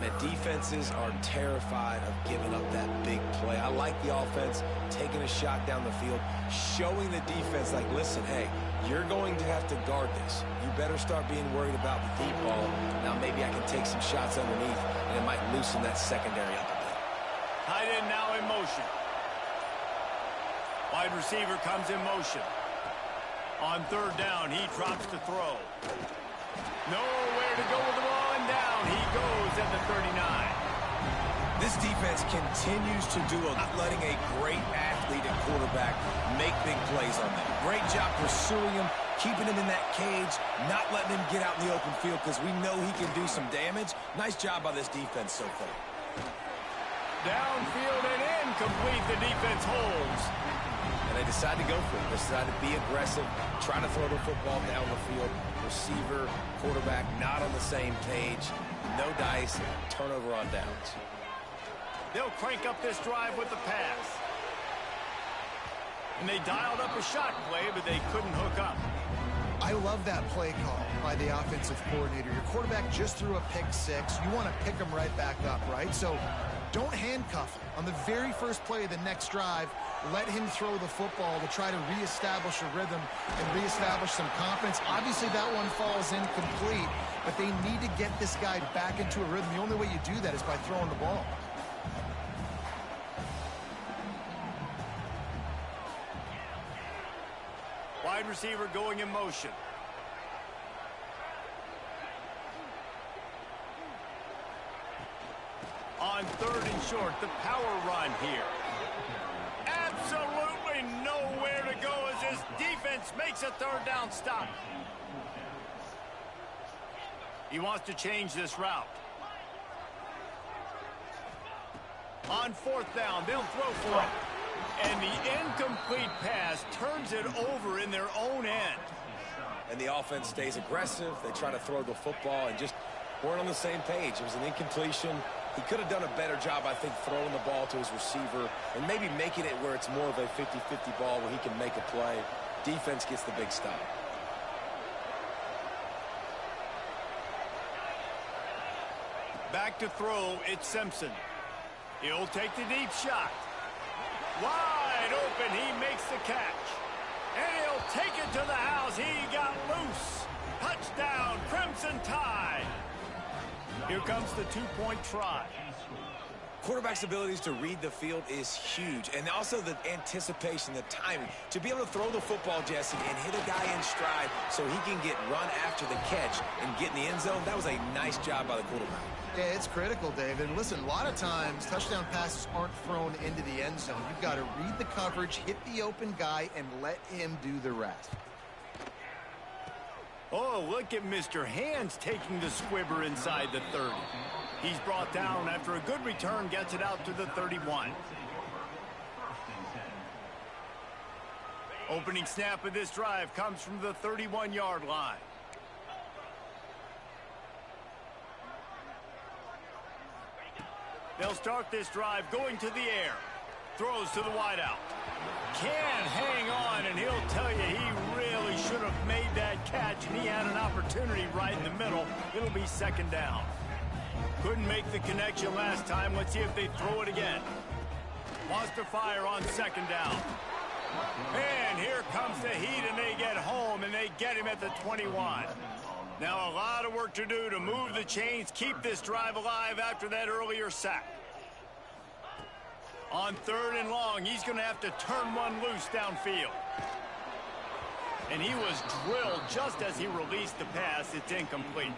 The defenses are terrified of giving up that big play. I like the offense taking a shot down the field, showing the defense, like, listen, hey, you're going to have to guard this. You better start being worried about the deep ball. Now maybe I can take some shots underneath, and it might loosen that secondary up a bit. Tight end now in motion. Wide receiver comes in motion. On 3rd down, he drops to throw. Nowhere to go with the ball, and down he goes at the 39. This defense continues to do not letting a great athlete at quarterback make big plays on them. Great job pursuing him, keeping him in that cage, not letting him get out in the open field because we know he can do some damage. Nice job by this defense so far. Downfield and incomplete. The defense holds. And they decide to go for it. They decide to be aggressive, trying to throw the football down the field. Receiver, quarterback, not on the same page. No dice, turnover on downs. They'll crank up this drive with the pass. And they dialed up a shot play, but they couldn't hook up. I love that play call by the offensive coordinator. Your quarterback just threw a pick 6. You want to pick him right back up, right? So don't handcuff him. On the very first play of the next drive, let him throw the football to try to reestablish a rhythm and reestablish some confidence. Obviously, that one falls incomplete, but they need to get this guy back into a rhythm. The only way you do that is by throwing the ball. Wide receiver going in motion. On 3rd and short, the power run here. Absolutely nowhere to go as this defense makes a 3rd down stop. He wants to change this route. On 4th down, they'll throw for it. And the incomplete pass turns it over in their own end. And the offense stays aggressive. They try to throw the football and just weren't on the same page. It was an incompletion. He could have done a better job, I think, throwing the ball to his receiver and maybe making it where it's more of a 50-50 ball where he can make a play. Defense gets the big stop. Back to throw, it's Simpson. He'll take the deep shot. Wide open, he makes the catch. And he'll take it to the house. He got loose. Touchdown, Crimson Tide. Here comes the two-point try. Quarterback's abilities to read the field is huge, and also the anticipation, the timing. To be able to throw the football, Jesse, and hit a guy in stride so he can get run after the catch and get in the end zone, that was a nice job by the quarterback. Yeah, it's critical, David. And listen, a lot of times touchdown passes aren't thrown into the end zone. You've got to read the coverage, hit the open guy, and let him do the rest. Oh, look at Mr. Hands taking the squibber inside the 30. He's brought down after a good return, gets it out to the 31. Opening snap of this drive comes from the 31-yard line. They'll start this drive going to the air. Throws to the wideout. Can hang on, and he'll tell you he really should have made that catch, and he had an opportunity right in the middle. It'll be second down. Couldn't make the connection last time. Let's see if they throw it again. Wants to fire on second down. And here comes the heat, and they get home, and they get him at the 21. Now a lot of work to do to move the chains, keep this drive alive after that earlier sack. On third and long, he's going to have to turn one loose downfield. And he was drilled just as he released the pass. It's incomplete.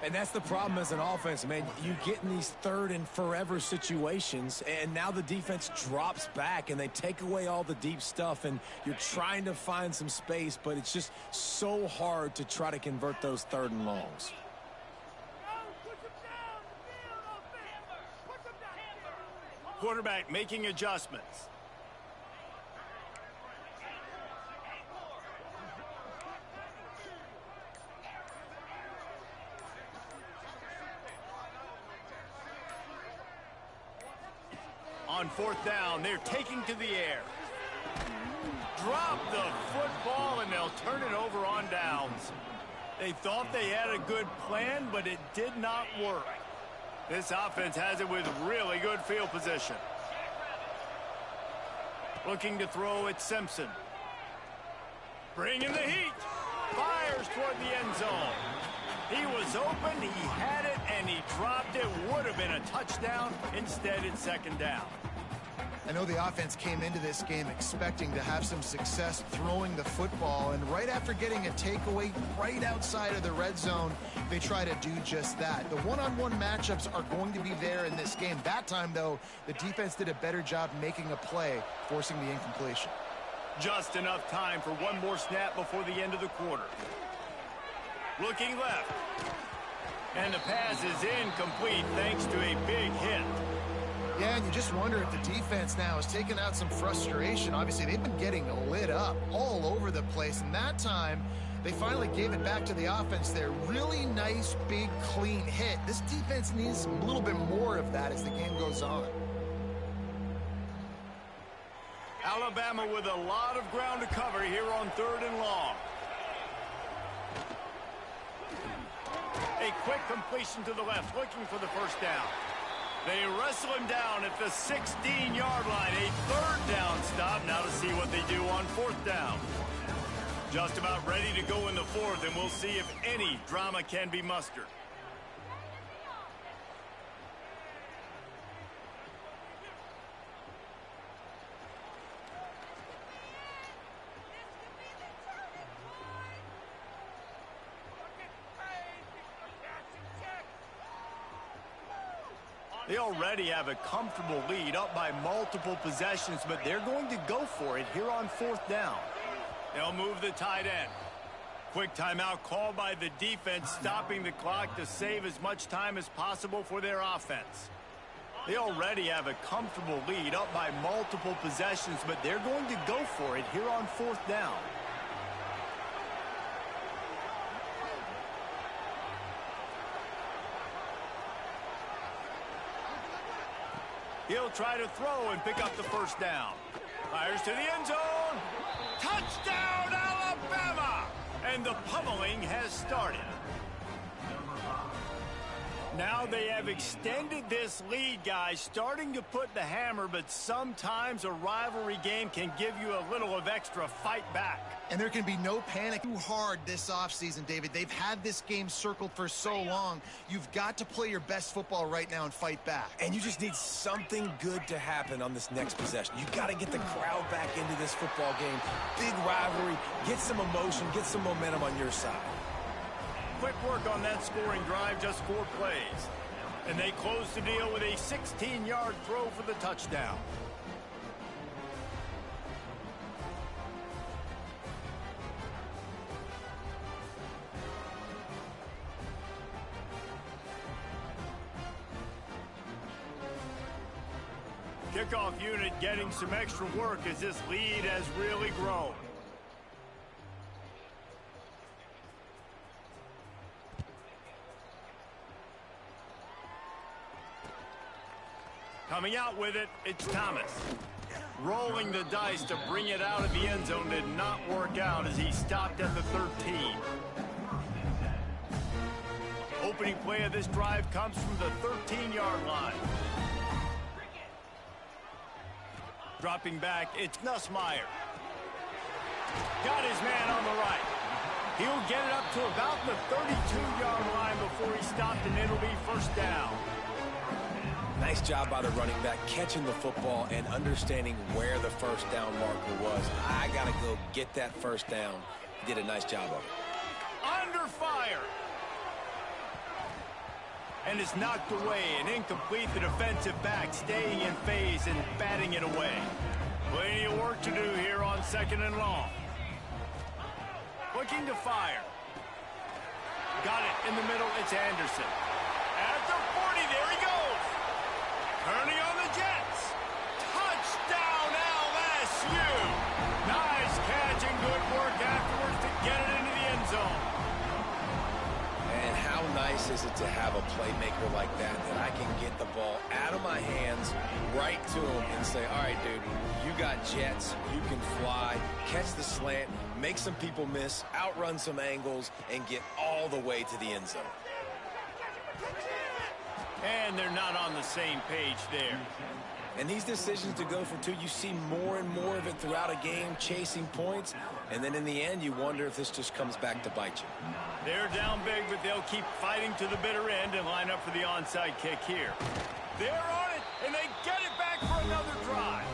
And that's the problem as an offense, man. You get in these third and forever situations, and now the defense drops back, and they take away all the deep stuff, and you're trying to find some space, but it's just so hard to try to convert those third and longs. Quarterback making adjustments. On fourth down, they're taking to the air. Drop the football, and they'll turn it over on downs. They thought they had a good plan, but it did not work. This offense has it with really good field position. Looking to throw at Simpson. Bringing the heat. Fires toward the end zone. He was open, he had it, and he dropped it. Would have been a touchdown. Instead, it's second down. I know the offense came into this game expecting to have some success throwing the football, and right after getting a takeaway right outside of the red zone, they try to do just that. The one-on-one matchups are going to be there in this game. That time, though, the defense did a better job making a play, forcing the incompletion. Just enough time for one more snap before the end of the quarter. Looking left. And the pass is incomplete thanks to a big hit. Yeah, and you just wonder if the defense now has taken out some frustration. Obviously, they've been getting lit up all over the place, and that time they finally gave it back to the offense there. Really nice, big, clean hit. This defense needs a little bit more of that as the game goes on. Alabama with a lot of ground to cover here on third and long. A quick completion to the left, looking for the first down. They wrestle him down at the 16-yard line. A third down stop. Now to see what they do on fourth down. Just about ready to go in the fourth, and we'll see if any drama can be mustered. They already have a comfortable lead, up by multiple possessions, but they're going to go for it here on fourth down. They'll move the tight end. Quick timeout called by the defense, stopping the clock to save as much time as possible for their offense. They already have a comfortable lead up by multiple possessions, but they're going to go for it here on 4th down. He'll try to throw and pick up the 1st down. Fires to the end zone. Touchdown, Alabama! And the pummeling has started. Now they have extended this lead, guys, starting to put the hammer, but sometimes a rivalry game can give you a little of extra fight back. And there can be no panic too hard this offseason, David. They've had this game circled for so long. You've got to play your best football right now and fight back. And you just need something good to happen on this next possession. You've got to get the crowd back into this football game. Big rivalry. Get some emotion. Get some momentum on your side. Quick work on that scoring drive, just 4 plays. And they close the deal with a 16-yard throw for the touchdown. Kickoff unit getting some extra work as this lead has really grown. Coming out with it, it's Thomas. Rolling the dice to bring it out of the end zone did not work out as he stopped at the 13. Opening play of this drive comes from the 13-yard line. Dropping back, it's Nussmeier. Got his man on the right. He'll get it up to about the 32-yard line before he stopped, and it'll be 1st down. Nice job by the running back, catching the football and understanding where the 1st down marker was. I got to go get that 1st down. He did a nice job of it. Under fire. And it's knocked away and incomplete. The defensive back staying in phase and batting it away. Plenty of work to do here on 2nd and long. Looking to fire. Got it in the middle. It's Anderson. At the 40, there he goes. Turning on the Jets. Touchdown, LSU. Nice catch and good work afterwards to get it into the end zone. And how nice is it to have a playmaker like that I can get the ball out of my hands right to him and say, all right, dude, you got jets, you can fly, catch the slant, make some people miss, outrun some angles, and get all the way to the end zone. And they're not on the same page there. And these decisions to go for 2, you see more and more of it throughout a game, chasing points. And then in the end, you wonder if this just comes back to bite you. They're down big, but they'll keep fighting to the bitter end and line up for the onside kick here. They're on it, and they get it back for another drive.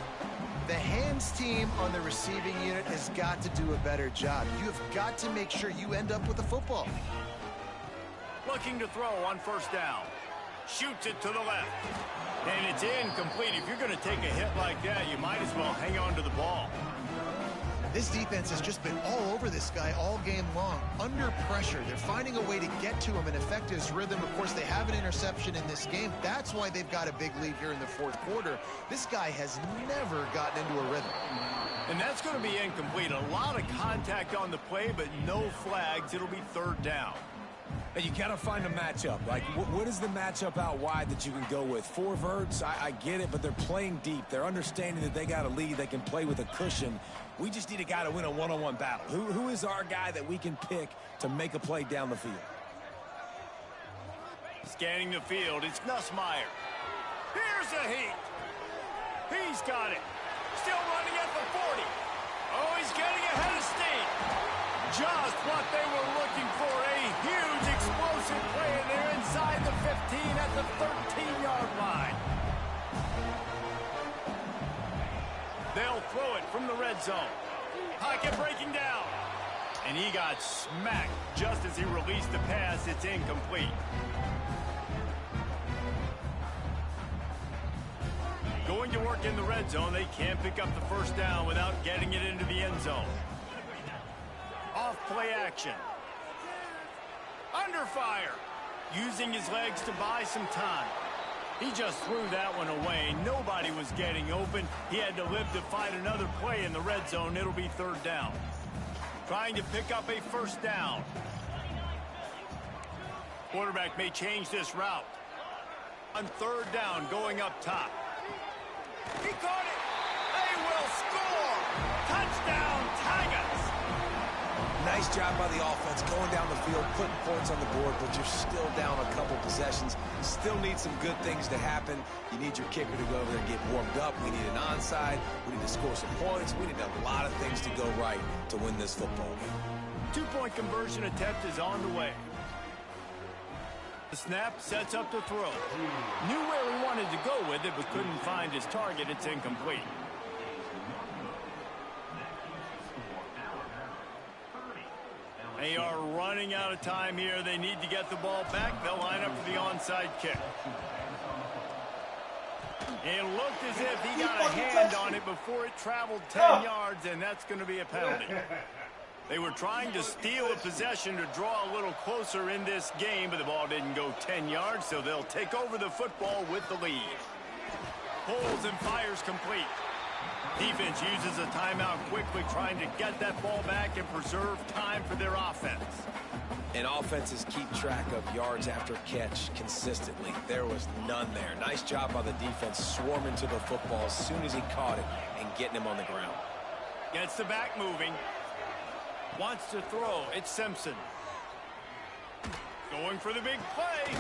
The hands team on the receiving unit has got to do a better job. You have got to make sure you end up with the football. Looking to throw on 1st down. Shoots it to the left. And it's incomplete. If you're going to take a hit like that, you might as well hang on to the ball. This defense has just been all over this guy all game long. Under pressure. They're finding a way to get to him and affect his rhythm. Of course, they have an interception in this game. That's why they've got a big lead here in the 4th quarter. This guy has never gotten into a rhythm. And that's going to be incomplete. A lot of contact on the play, but no flags. It'll be 3rd down. And you got to find a matchup. Like, what is the matchup out wide that you can go with? 4 verts, I get it, but they're playing deep. They're understanding that they got a lead. They can play with a cushion. We just need a guy to win a one-on-one battle. Who is our guy that we can pick to make a play down the field? Scanning the field, it's Nussmeier. Here's a heat. He's got it. Still running at the 40. Oh, he's getting ahead of steam. Just what they were looking for. A huge explosive play, and they're inside the 15 at the 13-yard line. They'll throw it from the red zone. Pocket breaking down. And he got smacked just as he released the pass. It's incomplete. Going to work in the red zone. They can't pick up the 1st down without getting it into the end zone. Off play action. Under fire. Using his legs to buy some time. He just threw that one away. Nobody was getting open. He had to live to fight another play in the red zone. It'll be 3rd down. Trying to pick up a 1st down. Quarterback may change this route. On 3rd down, going up top. He caught it. They will score. Touchdown, Tigers. Nice job by the offense going down the field, putting points on the board, but you're still down a couple possessions. Still need some good things to happen. You need your kicker to go over there and get warmed up. We need an onside. We need to score some points. We need a lot of things to go right to win this football game. 2-point conversion attempt is on the way. The snap sets up the throw. Knew where he wanted to go with it, but couldn't find his target. It's incomplete. They are running out of time here. They need to get the ball back. They'll line up for the onside kick. It looked as if he got a hand on it before it traveled 10 yards, and that's going to be a penalty. They were trying to steal a possession to draw a little closer in this game, but the ball didn't go 10 yards, so they'll take over the football with the lead. Pulls and fires complete. Defense uses a timeout quickly, trying to get that ball back and preserve time for their offense. And offenses keep track of yards after catch consistently. There was none there. Nice job by the defense swarming to the football as soon as he caught it and getting him on the ground. Gets the back moving. Wants to throw. It's Simpson. Going for the big play.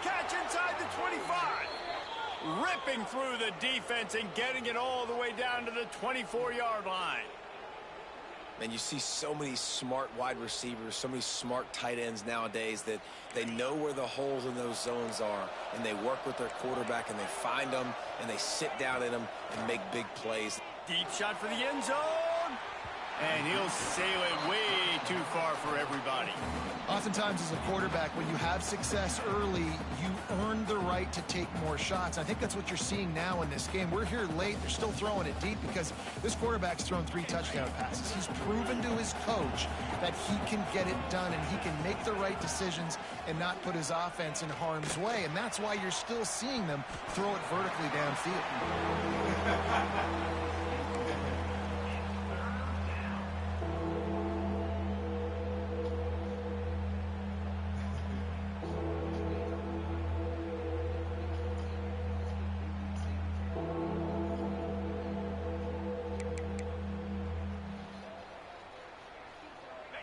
Catch inside the 25. Ripping through the defense and getting it all the way down to the 24-yard line. And you see so many smart wide receivers, so many smart tight ends nowadays that they know where the holes in those zones are, and they work with their quarterback, and they find them, and they sit down in them and make big plays. Deep shot for the end zone. And he'll sail it way too far for everybody. Oftentimes as a quarterback, when you have success early, you earn the right to take more shots. I think that's what you're seeing now in this game. We're here late. They're still throwing it deep because this quarterback's thrown 3 touchdown passes. He's proven to his coach that he can get it done and he can make the right decisions and not put his offense in harm's way. And that's why you're still seeing them throw it vertically downfield.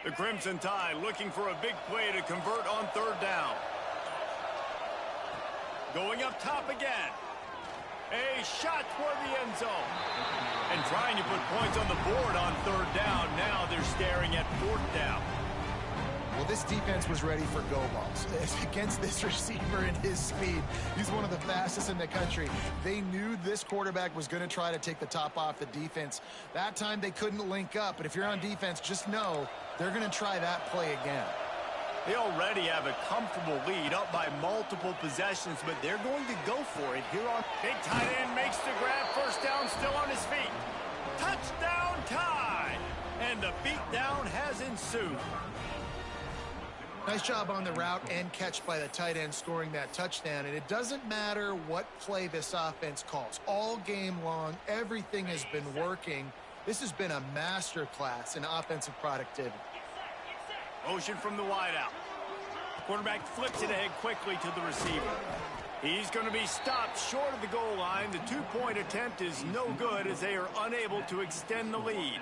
The Crimson Tide looking for a big play to convert on 3rd down. Going up top again. A shot toward the end zone. And trying to put points on the board on 3rd down. Now they're staring at 4th down. Well, this defense was ready for go balls. Against this receiver and his speed, he's one of the fastest in the country. They knew this quarterback was going to try to take the top off the defense. That time they couldn't link up, but if you're on defense, just know they're going to try that play again. They already have a comfortable lead, up by multiple possessions, but they're going to go for it here on. Big tight end makes the grab, 1st down, still on his feet. Touchdown Tide! And the beatdown has ensued. Nice job on the route and catch by the tight end scoring that touchdown. And it doesn't matter what play this offense calls. All game long, everything has been working. This has been a masterclass in offensive productivity. Motion from the wideout. Quarterback flips it ahead quickly to the receiver. He's going to be stopped short of the goal line. The 2-point attempt is no good as they are unable to extend the lead.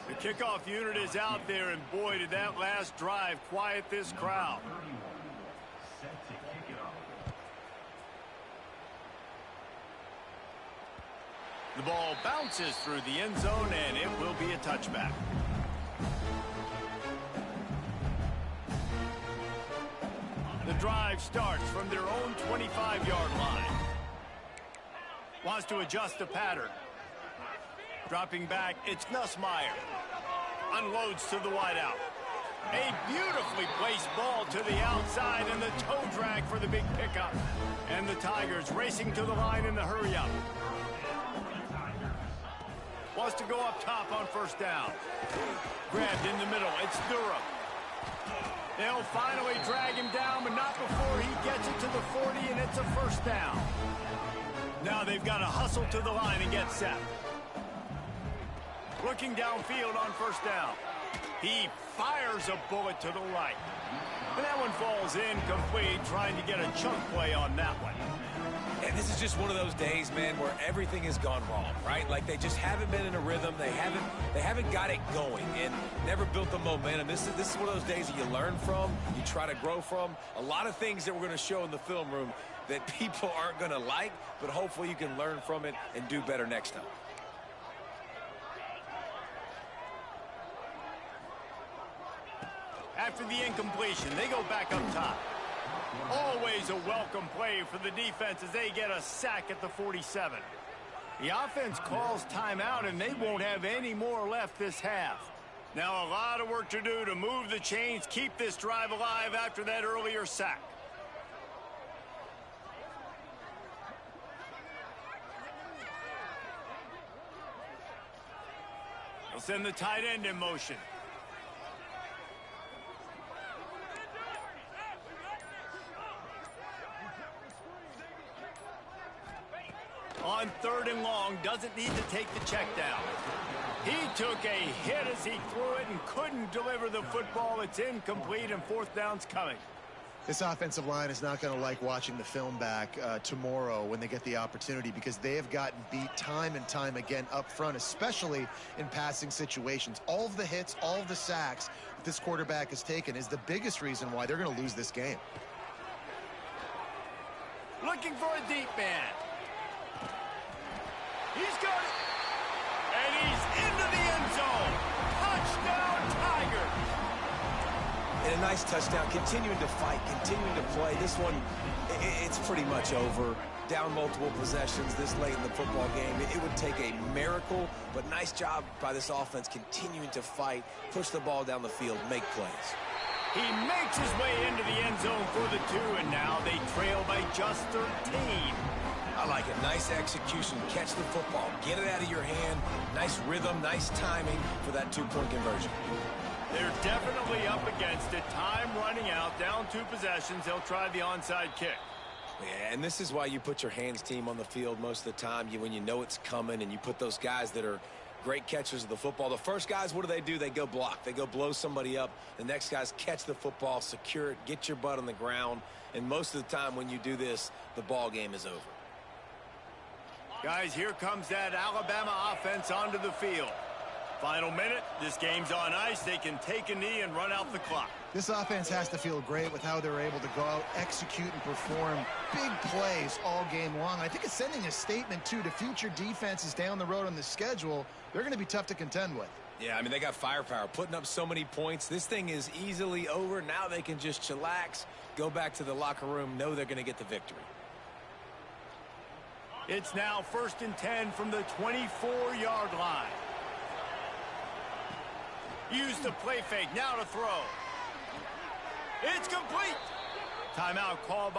The kickoff unit is out there, and boy, did that last drive quiet this crowd. The ball bounces through the end zone, and it will be a touchback. The drive starts from their own 25-yard line. Wants to adjust the pattern. Dropping back, it's Nussmeier. Unloads to the wideout. A beautifully placed ball to the outside and the toe drag for the big pickup. And the Tigers racing to the line in the hurry-up. Wants to go up top on 1st down. Grabbed in the middle. It's Durham. They'll finally drag him down, but not before he gets it to the 40, and it's a first down. Now they've got to hustle to the line and get set. Looking downfield on first down. He fires a bullet to the right. And that one falls incomplete, trying to get a chunk play on that one. And this is just one of those days, man, where everything has gone wrong, right? Like they just haven't been in a rhythm. They haven't got it going and never built the momentum. This is one of those days that you learn from, you try to grow from. A lot of things that we're going to show in the film room that people aren't going to like, but hopefully you can learn from it and do better next time. After the incompletion, they go back up top. Always a welcome play for the defense as they get a sack at the 47. The offense calls timeout, and they won't have any more left this half. Now a lot of work to do to move the chains, keep this drive alive after that earlier sack. They'll send the tight end in motion. On 3rd and long, doesn't need to take the check down. He took a hit as he threw it and couldn't deliver the football. It's incomplete, and 4th down's coming. This offensive line is not going to like watching the film back tomorrow when they get the opportunity, because they have gotten beat time and time again up front, especially in passing situations. All of the hits, all of the sacks that this quarterback has taken is the biggest reason why they're going to lose this game. Looking for a deep man. He's got it. And he's into the end zone. Touchdown, Tigers. And a nice touchdown, continuing to fight, continuing to play. This one, it's pretty much over. Down multiple possessions this late in the football game. It would take a miracle, but nice job by this offense continuing to fight, push the ball down the field, make plays. He makes his way into the end zone for the 2, and now they trail by just 13. I like it. Nice execution. Catch the football. Get it out of your hand. Nice rhythm, nice timing for that 2-point conversion. They're definitely up against it. Time running out. Down 2 possessions. They'll try the onside kick. Yeah, and this is why you put your hands team on the field most of the time. When you know it's coming and you put those guys that are great catchers of the football. The first guys, what do? They go block. They go blow somebody up. The next guys catch the football, secure it, get your butt on the ground. And most of the time when you do this, the ball game is over. Guys, here comes that Alabama offense onto the field. Final minute. This game's on ice. They can take a knee and run out the clock. This offense has to feel great with how they're able to go out, execute, and perform big plays all game long. I think it's sending a statement, too, to future defenses down the road on the schedule. They're going to be tough to contend with. Yeah, I mean, they got firepower, putting up so many points. This thing is easily over. Now they can just chillax, go back to the locker room, know they're going to get the victory. It's now 1st and 10 from the 24-yard line. Use the play fake. Now to throw. It's complete. Timeout call by